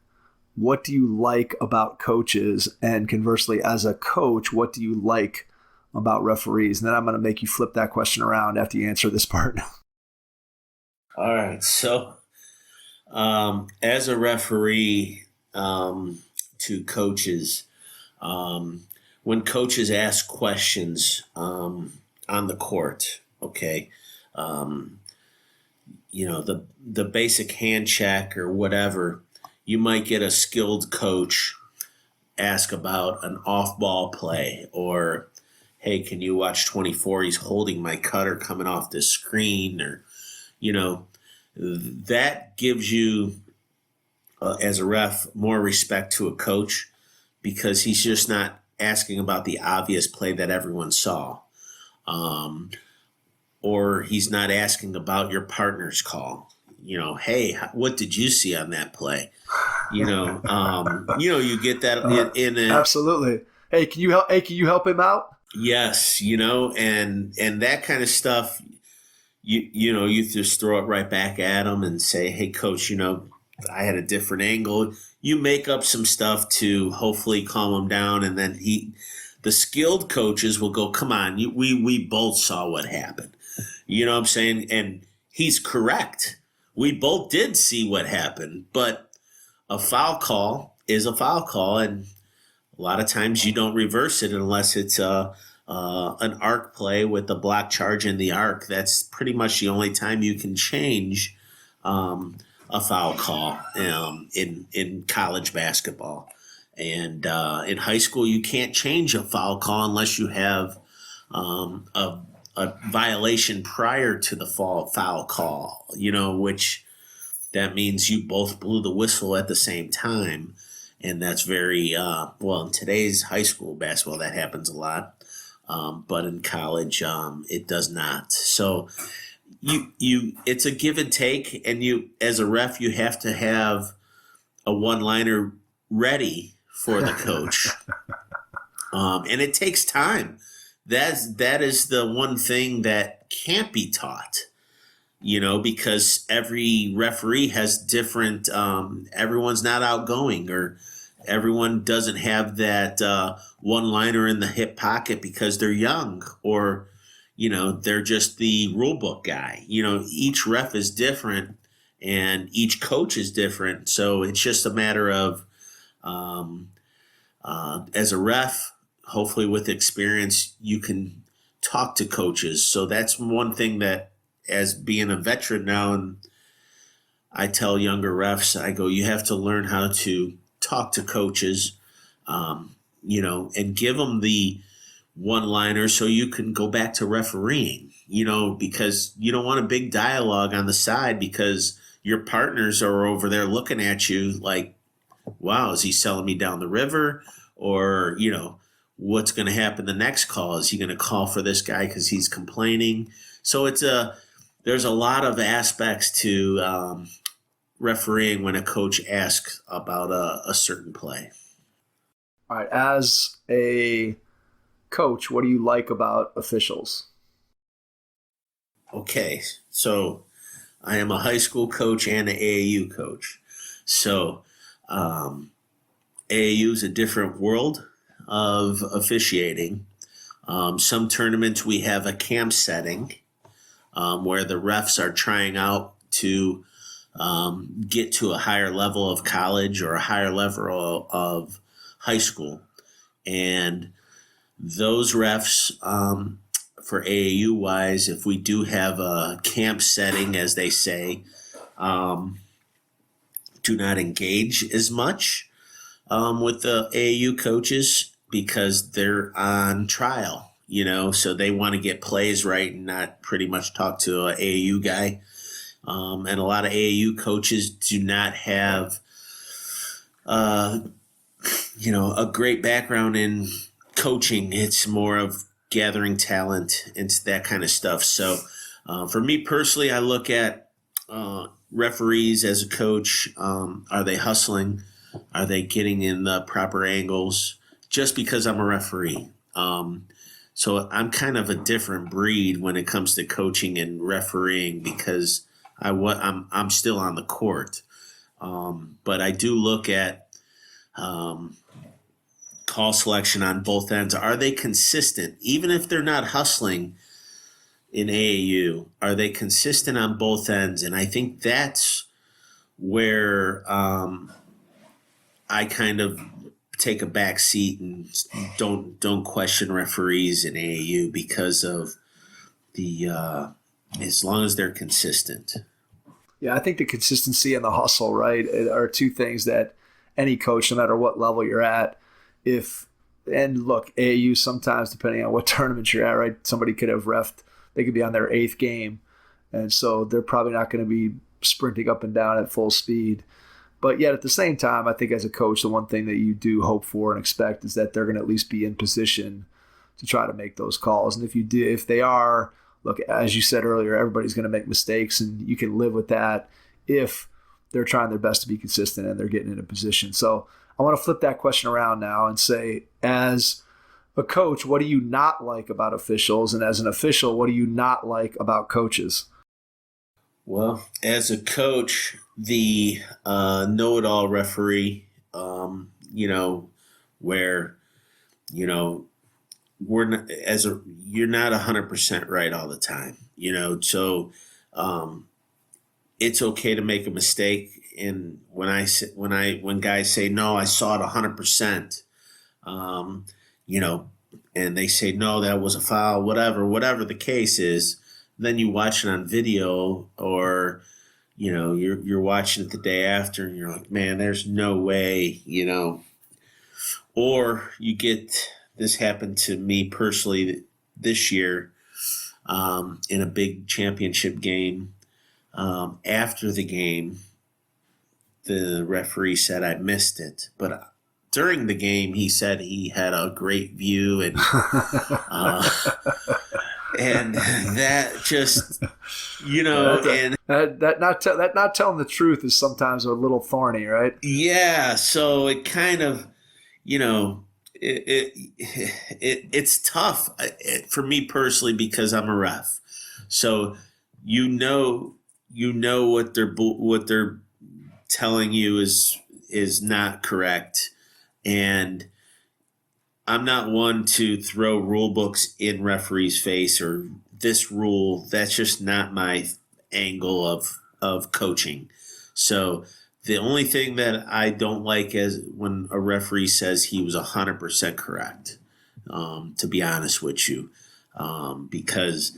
what do you like about coaches? And conversely, as a coach, what do you like about referees? And then I'm going to make you flip that question around after you answer this part. All right. So as a referee to coaches, when coaches ask questions on the court, okay, the basic hand check or whatever, you might get a skilled coach ask about an off-ball play, or, hey, can you watch 24? He's holding my cutter coming off the screen, or, that gives you, as a ref, more respect to a coach because he's just not asking about the obvious play that everyone saw. Or he's not asking about your partner's call. Hey, what did you see on that play? You get that in a, absolutely. Hey, can you help him out? Yes, and that kind of stuff. You just throw it right back at him and say, hey, coach, I had a different angle. You make up some stuff to hopefully calm him down, and then the skilled coaches will go, come on, we both saw what happened. You know what I'm saying? And he's correct. We both did see what happened, but a foul call is a foul call, and a lot of times you don't reverse it unless it's an arc play with the block charge in the arc. That's pretty much the only time you can change a foul call in college basketball. And in high school, you can't change a foul call unless you have a violation prior to the foul call, which that means you both blew the whistle at the same time. And that's very, in today's high school basketball, that happens a lot. But in college, it does not. So it's a give and take. And you, as a ref, you have to have a one-liner ready for the coach. And it takes time. That is the one thing that can't be taught, because every referee has different, everyone's not outgoing, or everyone doesn't have that one-liner in the hip pocket because they're young, or, they're just the rule book guy. Each ref is different and each coach is different. So it's just a matter of, as a ref, hopefully with experience, you can talk to coaches. So that's one thing that, as being a veteran now, and I tell younger refs, I go, you have to learn how to talk to coaches, and give them the one-liner so you can go back to refereeing, because you don't want a big dialogue on the side because your partners are over there looking at you like, wow, is he selling me down the river? Or, what's going to happen the next call? Is he going to call for this guy because he's complaining? So there's a lot of aspects to refereeing when a coach asks about a certain play. All right. As a coach, what do you like about officials? Okay. So I am a high school coach and an AAU coach. So AAU is a different world of officiating. Some tournaments we have a camp setting where the refs are trying out to get to a higher level of college or a higher level of high school. And those refs, for AAU wise, if we do have a camp setting, as they say, do not engage as much with the AAU coaches because they're on trial, so they want to get plays right and not pretty much talk to an AAU guy. And a lot of AAU coaches do not have, a great background in coaching. It's more of gathering talent and that kind of stuff. So for me personally, I look at referees as a coach. Are they hustling? Are they getting in the proper angles? Just because I'm a referee. So I'm kind of a different breed when it comes to coaching and refereeing because I'm still on the court. But I do look at call selection on both ends. Are they consistent? Even if they're not hustling in AAU, are they consistent on both ends? And I think that's where I kind of take a back seat and don't question referees in AAU because of the as long as they're consistent. Yeah, I think the consistency and the hustle, right, are two things that any coach, no matter what level you're at, and look, AAU sometimes, depending on what tournament you're at, right, somebody could have refed, they could be on their 8th game, and so they're probably not going to be sprinting up and down at full speed. But yet at the same time, I think as a coach, the one thing that you do hope for and expect is that they're going to at least be in position to try to make those calls. And if they are, look, as you said earlier, everybody's going to make mistakes, and you can live with that if they're trying their best to be consistent and they're getting in a position. So I want to flip that question around now and say, as a coach, what do you not like about officials? And as an official, what do you not like about coaches? Well, as a coach, the know-it-all referee, where, we're not, you're not 100% right all the time, so it's okay to make a mistake. And when guys say, no, I saw it 100%, and they say, no, that was a foul, whatever the case is, then you watch it on video or, you're watching it the day after and you're like, man, there's no way, or you get, this happened to me personally this year in a big championship game. After the game, the referee said I missed it, but during the game, he said he had a great view and and that just, and that not telling the truth is sometimes a little thorny, right? Yeah. So it kind of, it's tough for me personally because I'm a ref. So what they're telling you is not correct, and I'm not one to throw rule books in referees' face or this rule. That's just not my angle of coaching. So the only thing that I don't like is when a referee says he was 100% correct, to be honest with you, because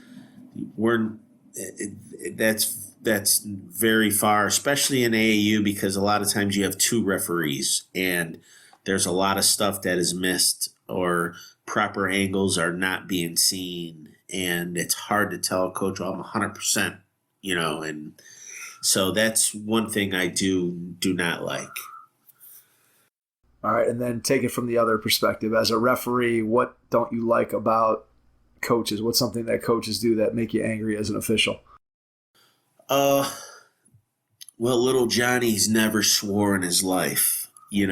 that's very far, especially in AAU, because a lot of times you have 2 referees and there's a lot of stuff that is missed or proper angles are not being seen, and it's hard to tell a coach, I'm 100%, and so that's one thing I do not like. All right, and then take it from the other perspective. As a referee, what don't you like about coaches? What's something that coaches do that make you angry as an official? Well, little Johnny's never swore in his life. I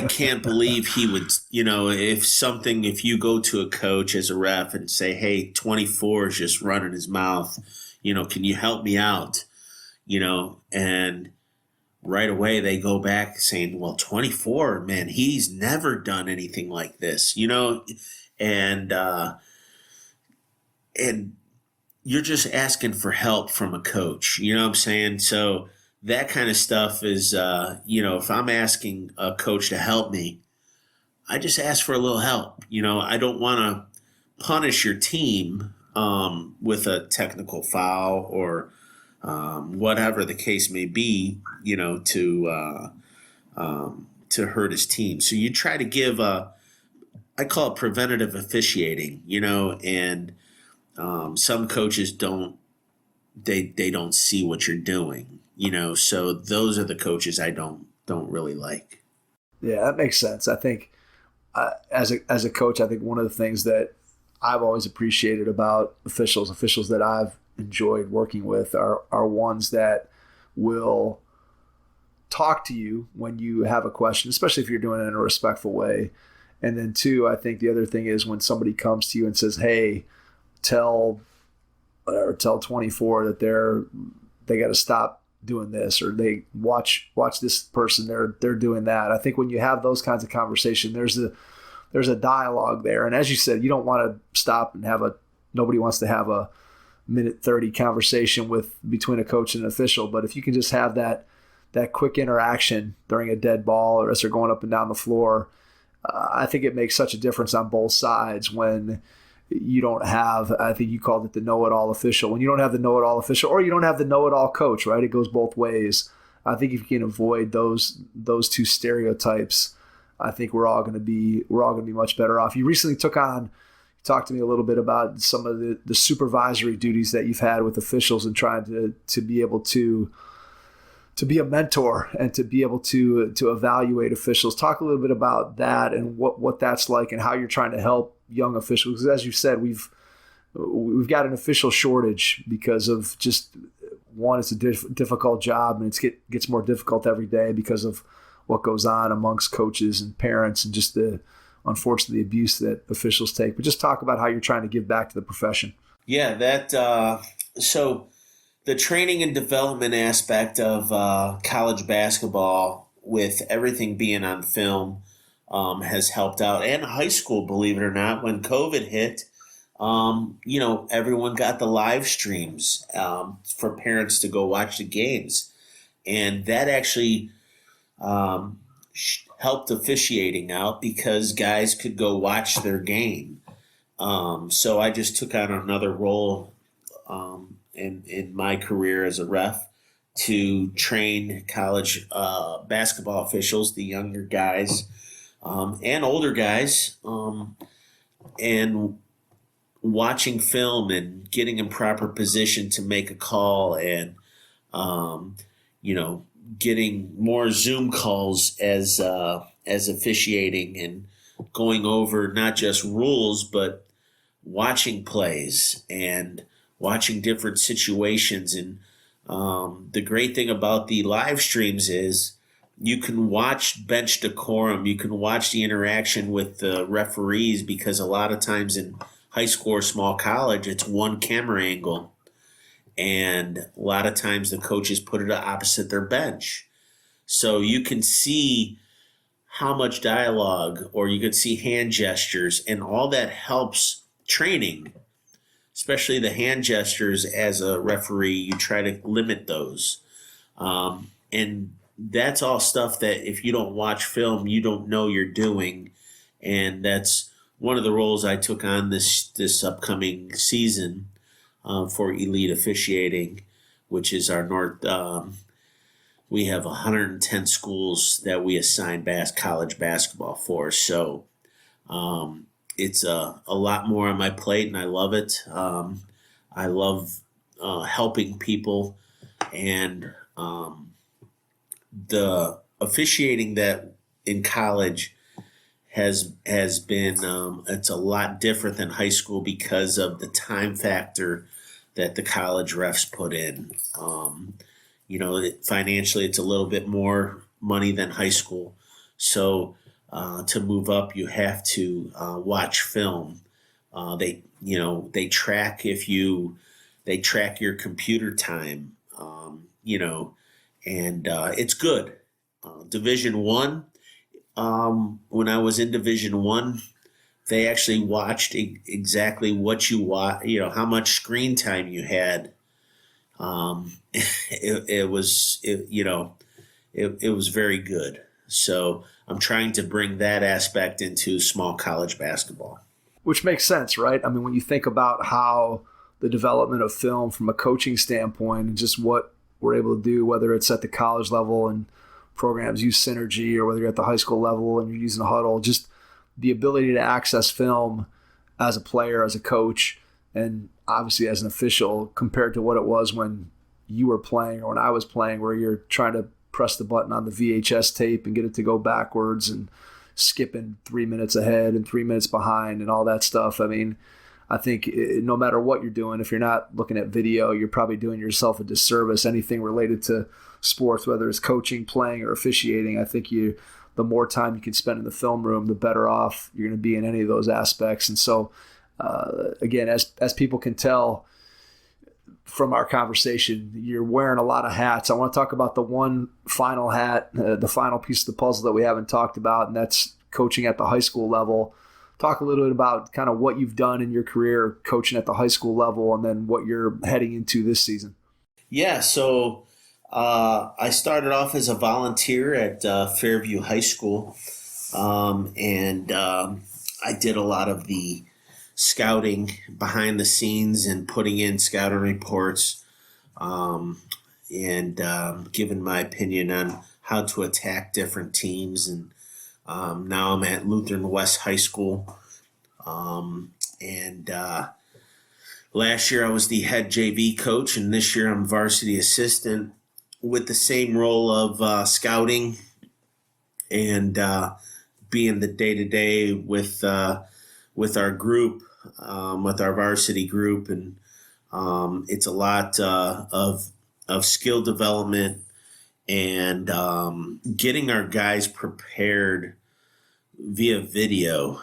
can't believe he would, if you go to a coach as a ref and say, hey, 24 is just running his mouth, can you help me out? and right away they go back saying, well, 24, man, he's never done anything like this, and you're just asking for help from a coach, you know what I'm saying? So that kind of stuff is, if I'm asking a coach to help me, I just ask for a little help. I don't want to punish your team with a technical foul or whatever the case may be, to hurt his team. So you try to give I call it preventative officiating, and some coaches don't see what you're doing, so those are the coaches I don't really like. Yeah, that makes sense. I think as a coach, I think one of the things that I've always appreciated about officials that I've enjoyed working with are ones that will talk to you when you have a question, especially if you're doing it in a respectful way. And then two, I think the other thing is when somebody comes to you and says, hey, tell 24 that they got to stop doing this, or they watch this person, they're doing that. I think when you have those kinds of conversation, there's a dialogue there. And as you said, you don't want to stop and nobody wants to have a minute 30 conversation between a coach and an official. But if you can just have that quick interaction during a dead ball or as they're going up and down the floor, I think it makes such a difference on both sides when you don't have, I think you called it the know-it-all official. When you don't have the know-it-all official, or you don't have the know-it-all coach, right? It goes both ways. I think if you can avoid those two stereotypes, I think we're all going to be much better off. You recently talked to me a little bit about some of the supervisory duties that you've had with officials and trying to be able to be a mentor and to be able to evaluate officials. Talk a little bit about that and what that's like and how you're trying to help young officials. Because as you said, we've got an official shortage because of just one, it's a difficult job, and it gets more difficult every day because of what goes on amongst coaches and parents and just unfortunately the abuse that officials take. But just talk about how you're trying to give back to the profession. Yeah, so the training and development aspect of college basketball, with everything being on film, has helped out. And high school, believe it or not, when COVID hit, everyone got the live streams for parents to go watch the games. And that actually helped officiating out because guys could go watch their game. So I just took on another role in my career as a ref to train college basketball officials, the younger guys and older guys, and watching film and getting in proper position to make a call, and getting more Zoom calls as officiating, and going over not just rules but watching plays and watching different situations. And the great thing about the live streams is you can watch bench decorum, you can watch the interaction with the referees, because a lot of times in high school or small college, it's one camera angle. And a lot of times the coaches put it opposite their bench. So you can see how much dialogue, or you can see hand gestures, and all that helps training, especially the hand gestures. As a referee, you try to limit those. And that's all stuff that if you don't watch film, you don't know you're doing. And that's one of the roles I took on this upcoming season for Elite Officiating, which is our North. We have 110 schools that we assign college basketball for. So it's a lot more on my plate, and I love it. I love helping people, and the officiating that in college has been it's a lot different than high school because of the time factor that the college refs put in. Financially, it's a little bit more money than high school. So to move up, you have to watch film. They track your computer time. and it's good. Division One. When I was in Division One, they actually watched exactly what you watch, how much screen time you had. It was very good. So I'm trying to bring that aspect into small college basketball. Which makes sense, right? I mean, when you think about how the development of film from a coaching standpoint and just what we're able to do, whether it's at the college level and programs use Synergy or whether you're at the high school level and you're using a huddle, just the ability to access film as a player, as a coach, and obviously as an official compared to what it was when you were playing or when I was playing, where you're trying to press the button on the VHS tape and get it to go backwards and skipping 3 minutes ahead and 3 minutes behind and all that stuff. I mean, I think no matter what you're doing, if you're not looking at video, you're probably doing yourself a disservice. Anything related to sports, whether it's coaching, playing, or officiating, I think the more time you can spend in the film room, the better off you're going to be in any of those aspects. And so, again, as people can tell from our conversation, you're wearing a lot of hats. I want to talk about the one final hat, the final piece of the puzzle that we haven't talked about, and that's coaching at the high school level. Talk a little bit about kind of what you've done in your career coaching at the high school level and then what you're heading into this season. Yeah, so I started off as a volunteer at Fairview High School, and I did a lot of the scouting behind the scenes and putting in scouting reports and giving my opinion on how to attack different teams. And now I'm at Lutheran West High School. And last year I was the head JV coach, and this year I'm varsity assistant with the same role of scouting and being the day-to-day with our group, with our varsity group. And it's a lot of skill development and getting our guys prepared via video.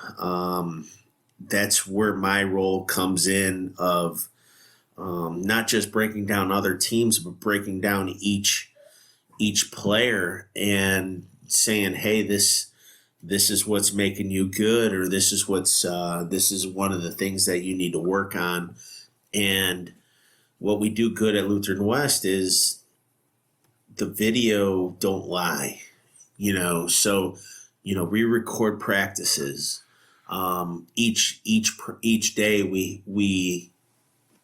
That's where my role comes in of not just breaking down other teams, but breaking down each player and saying, hey, this is what's making you good, or this is this is one of the things that you need to work on. And what we do good at Lutheran West is the video don't lie, so, we record practices. Each day we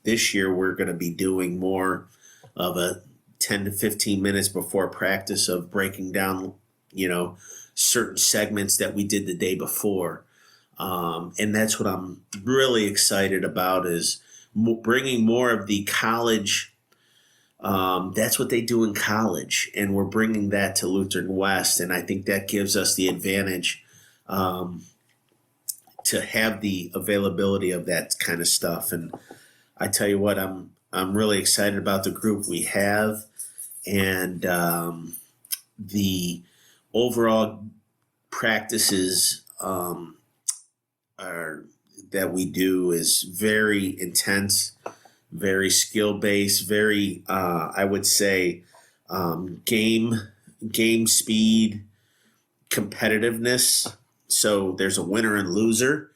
this year we're going to be doing more of a 10 to 15 minutes before practice of breaking down, certain segments that we did the day before. And that's what I'm really excited about is bringing more of the college. That's what they do in college, and we're bringing that to Lutheran West. And I think that gives us the advantage to have the availability of that kind of stuff. And I tell you what, I'm really excited about the group we have, and the overall practices that we do is very intense, very skill-based, very, I would say, game speed, competitiveness. So there's a winner and loser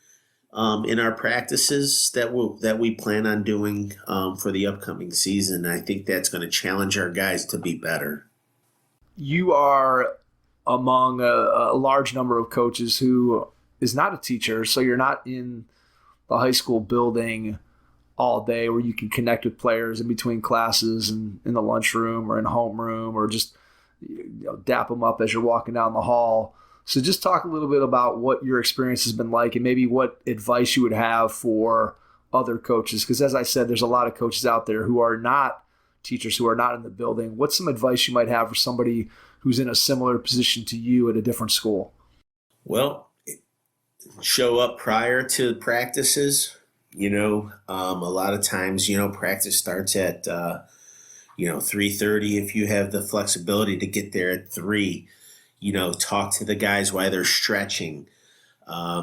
in our practices that we plan on doing for the upcoming season. I think that's going to challenge our guys to be better. You are among a large number of coaches who is not a teacher, so you're not in the high school building all day where you can connect with players in between classes and in the lunchroom or in homeroom, or just dap them up as you're walking down the hall. So just talk a little bit about what your experience has been like and maybe what advice you would have for other coaches. Because as I said, there's a lot of coaches out there who are not teachers, who are not in the building. What's some advice you might have for somebody who's in a similar position to you at a different school? Well, show up prior to practices. A lot of times, practice starts at 3:30 if you have the flexibility to get there at 3. Talk to the guys while they're stretching.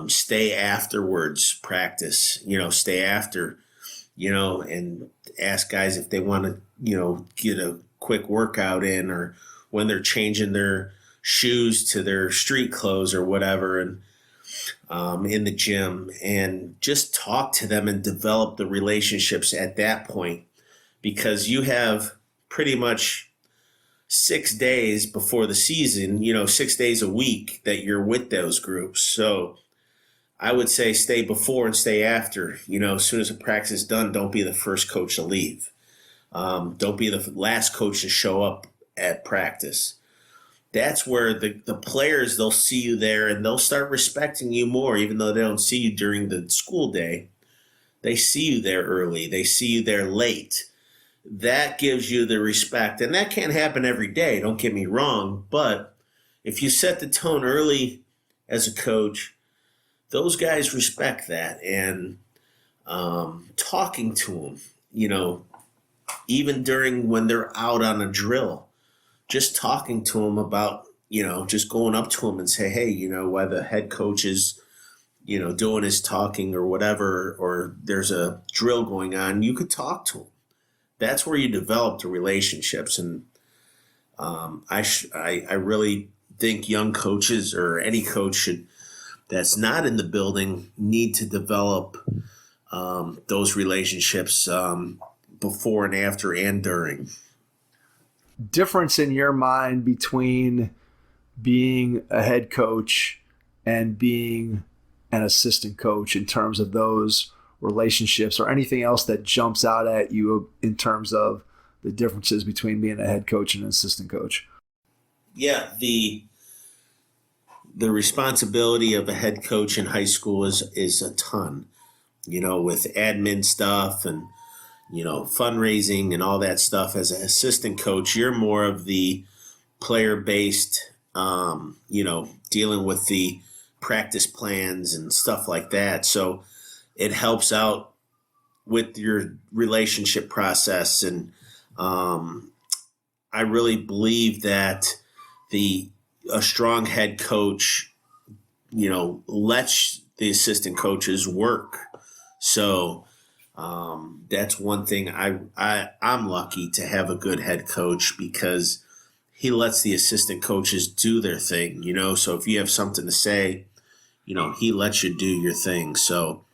Stay afterwards, practice, stay after, and ask guys if they want to, get quick workout in, or when they're changing their shoes to their street clothes or whatever, and in the gym, and just talk to them and develop the relationships at that point, because you have pretty much 6 days before the season, 6 days a week that you're with those groups. So I would say stay before and stay after. As soon as a practice is done, don't be the first coach to leave. Don't be the last coach to show up at practice. That's where the players, they'll see you there and they'll start respecting you more, even though they don't see you during the school day. They see you there early. They see you there late. That gives you the respect. And that can't happen every day, don't get me wrong. But if you set the tone early as a coach, those guys respect that. And talking to them, even during when they're out on a drill, just talking to them about, just going up to them and say, hey, while the head coach is, doing his talking or whatever, or there's a drill going on, you could talk to them. That's where you develop the relationships. And I really think young coaches, or any coach that's not in the building, need to develop those relationships before and after and during. Difference in your mind between being a head coach and being an assistant coach in terms of those relationships, or anything else that jumps out at you in terms of the differences between being a head coach and an assistant coach? Yeah, the responsibility of a head coach in high school is a ton, with admin stuff and fundraising and all that stuff. As an assistant coach, you're more of the player-based, dealing with the practice plans and stuff like that. So it helps out with your relationship process. And I really believe that a strong head coach, lets the assistant coaches work. So that's one thing I'm lucky to have a good head coach, because he lets the assistant coaches do their thing, so if you have something to say, he lets you do your thing. So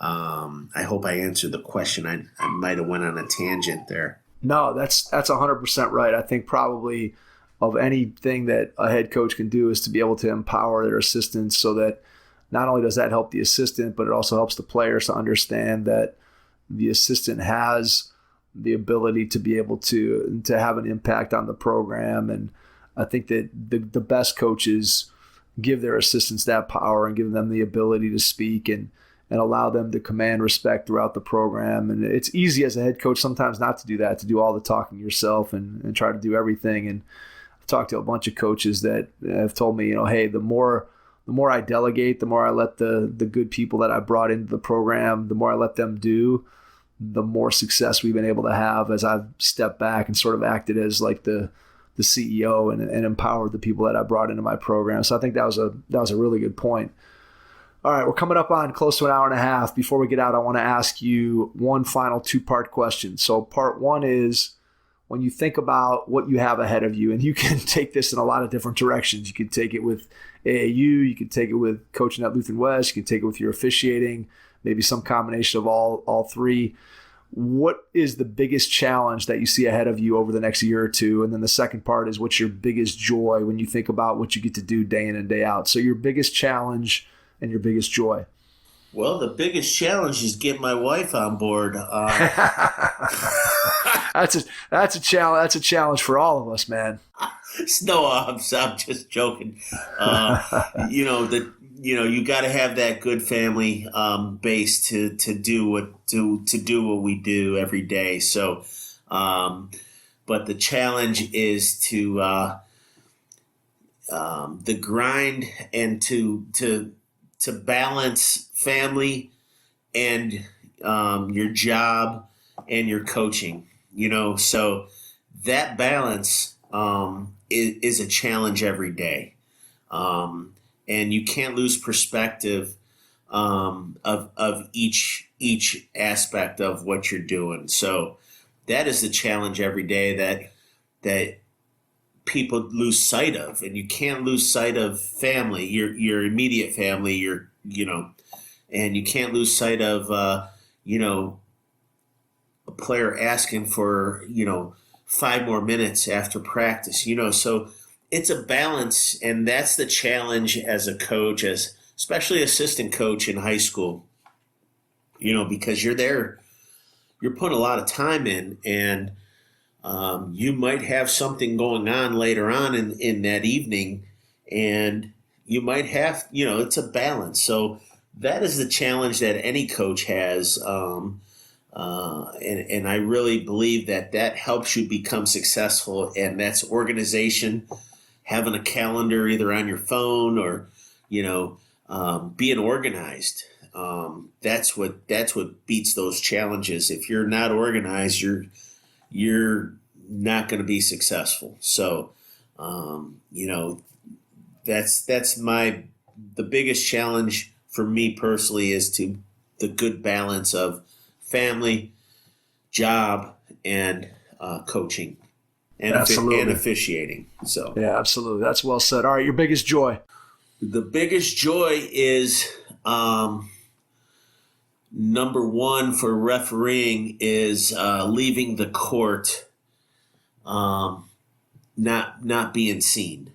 I hope I answered the question. I might have went on a tangent there. No, that's 100% right. I think probably of anything that a head coach can do is to be able to empower their assistants, so that not only does that help the assistant, but it also helps the players to understand that the assistant has the ability to be able to have an impact on the program. And I think that the best coaches give their assistants that power and give them the ability to speak and allow them to command respect throughout the program. And it's easy as a head coach sometimes not to do that, to do all the talking yourself and try to do everything. And I've talked to a bunch of coaches that have told me, hey, the more I delegate, the more I let the good people that I brought into the program, the more I let them do, the more success we've been able to have as I've stepped back and sort of acted as like the CEO and empowered the people that I brought into my program. So I think that was a really good point. All right, we're coming up on close to an hour and a half. Before we get out, I want to ask you one final 2-part question. So part one is, when you think about what you have ahead of you, and you can take this in a lot of different directions. You can take it with AAU, you can take it with coaching at Lutheran West, you can take it with your officiating, maybe some combination of all three. What is the biggest challenge that you see ahead of you over the next year or two? And then the second part is, what's your biggest joy when you think about what you get to do day in and day out? So your biggest challenge and your biggest joy. Well, the biggest challenge is get my wife on board. That's a challenge. That's a challenge for all of us, man. No, I'm just joking. You got to have that good family base to do what we do every day. So, but the challenge is to the grind and to balance family and your job and your coaching. So that balance is a challenge every day. And you can't lose perspective of each aspect of what you're doing. So that is the challenge every day that that people lose sight of, and you can't lose sight of family, your immediate family, and you can't lose sight of, a player asking for, 5 more minutes after practice, so it's a balance. And that's the challenge as a coach, as especially assistant coach in high school, because you're there, you're putting a lot of time in, and you might have something going on later on in that evening, and you might have, it's a balance. So that is the challenge that any coach has. And I really believe that helps you become successful, and that's organization, having a calendar either on your phone or, being organized. That's what beats those challenges. If you're not organized, you're not going to be successful. So, that's the biggest challenge for me personally, is to the good balance of family, job, and coaching and officiating. So yeah, absolutely. That's well said. All right, your biggest joy. The biggest joy is number one for refereeing is leaving the court, not being seen.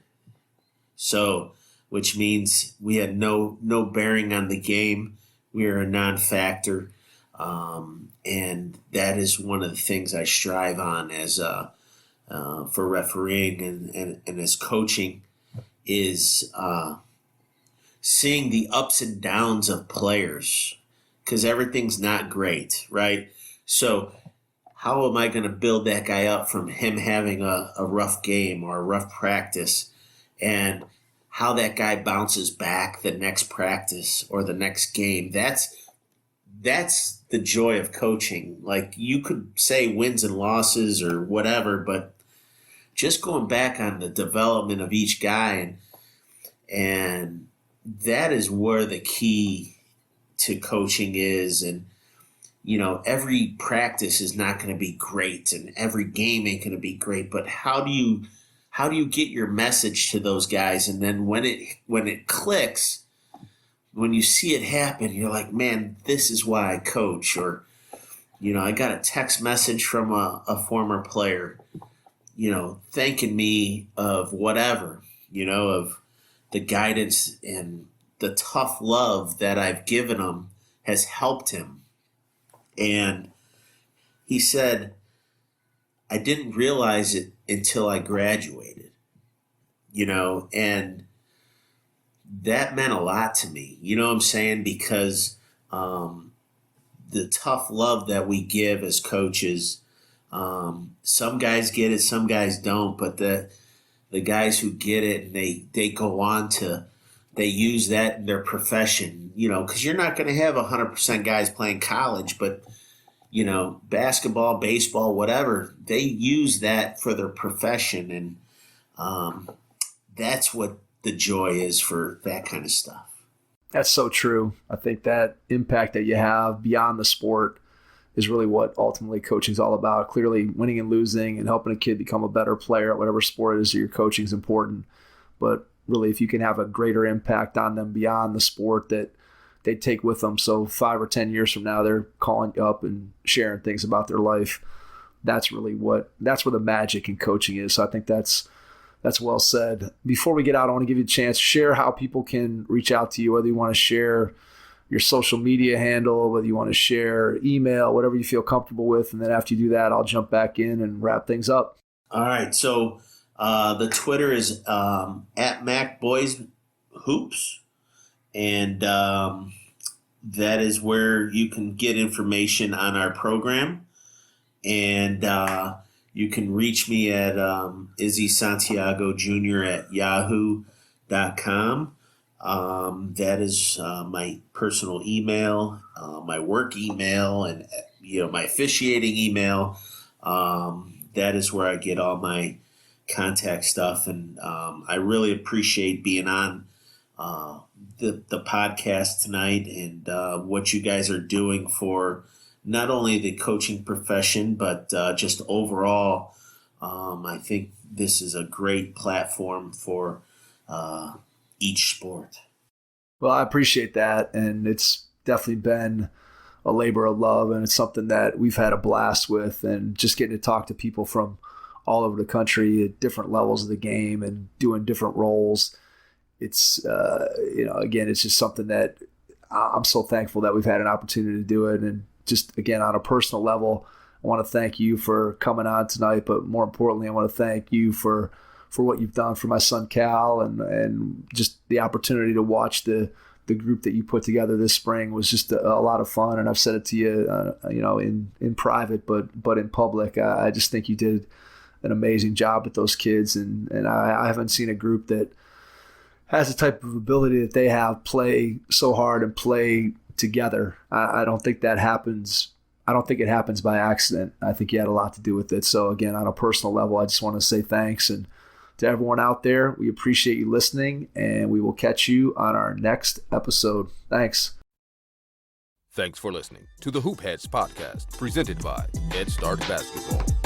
So, which means we had no bearing on the game. We are a non-factor, and that is one of the things I strive on as for refereeing and as coaching, is seeing the ups and downs of players, because everything's not great, right? So how am I going to build that guy up from him having a rough game or a rough practice, and how that guy bounces back the next practice or the next game? That's the joy of coaching. Like, you could say wins and losses or whatever, but just going back on the development of each guy, and that is where the key to coaching is. And, every practice is not going to be great, and every game ain't going to be great, but how do you get your message to those guys? And then when it clicks, when you see it happen, you're like, man, this is why I coach. Or, I got a text message from a former player, thanking me of whatever, of the guidance and the tough love that I've given him has helped him. And he said, I didn't realize it until I graduated, and that meant a lot to me. You know what I'm saying? Because the tough love that we give as coaches, some guys get it, some guys don't, but the guys who get it, and they go on to, they use that in their profession, because you're not going to have 100% guys playing college, but, basketball, baseball, whatever, they use that for their profession. And that's what the joy is for that kind of stuff. That's so true. I think that impact that you have beyond the sport is really what ultimately coaching is all about. Clearly, winning and losing and helping a kid become a better player at whatever sport it is that you're coaching is important. But really, if you can have a greater impact on them beyond the sport that they take with them, so 5 or 10 years from now, they're calling you up and sharing things about their life. That's really where the magic in coaching is. So I think that's well said. Before we get out, I want to give you a chance to share how people can reach out to you, whether you want to share your social media handle, whether you want to share email, whatever you feel comfortable with. And then after you do that, I'll jump back in and wrap things up. All right. So the Twitter is at MacBoysHoops. And that is where you can get information on our program. And you can reach me at Izzy Santiago Jr. at yahoo.com. That is my personal email, my work email, and my officiating email. That is where I get all my contact stuff, and I really appreciate being on the podcast tonight, and what you guys are doing for not only the coaching profession, but just overall I think this is a great platform for each sport. Well, I appreciate that, and it's definitely been a labor of love, and it's something that we've had a blast with, and just getting to talk to people from all over the country at different levels of the game and doing different roles. It's, again, it's just something that I'm so thankful that we've had an opportunity to do it. And just, again, on a personal level, I want to thank you for coming on tonight, but more importantly, I want to thank you for what you've done for my son Cal, and just the opportunity to watch the group that you put together this spring was just a lot of fun. And I've said it to you, in private, but in public, I just think you did an amazing job with those kids. And I haven't seen a group that has the type of ability that they have play so hard and play together. I don't think that happens. I don't think it happens by accident. I think you had a lot to do with it. So again, on a personal level, I just want to say thanks. And to everyone out there, we appreciate you listening, and we will catch you on our next episode. Thanks. Thanks for listening to the Hoop Heads podcast, presented by Head Start Basketball.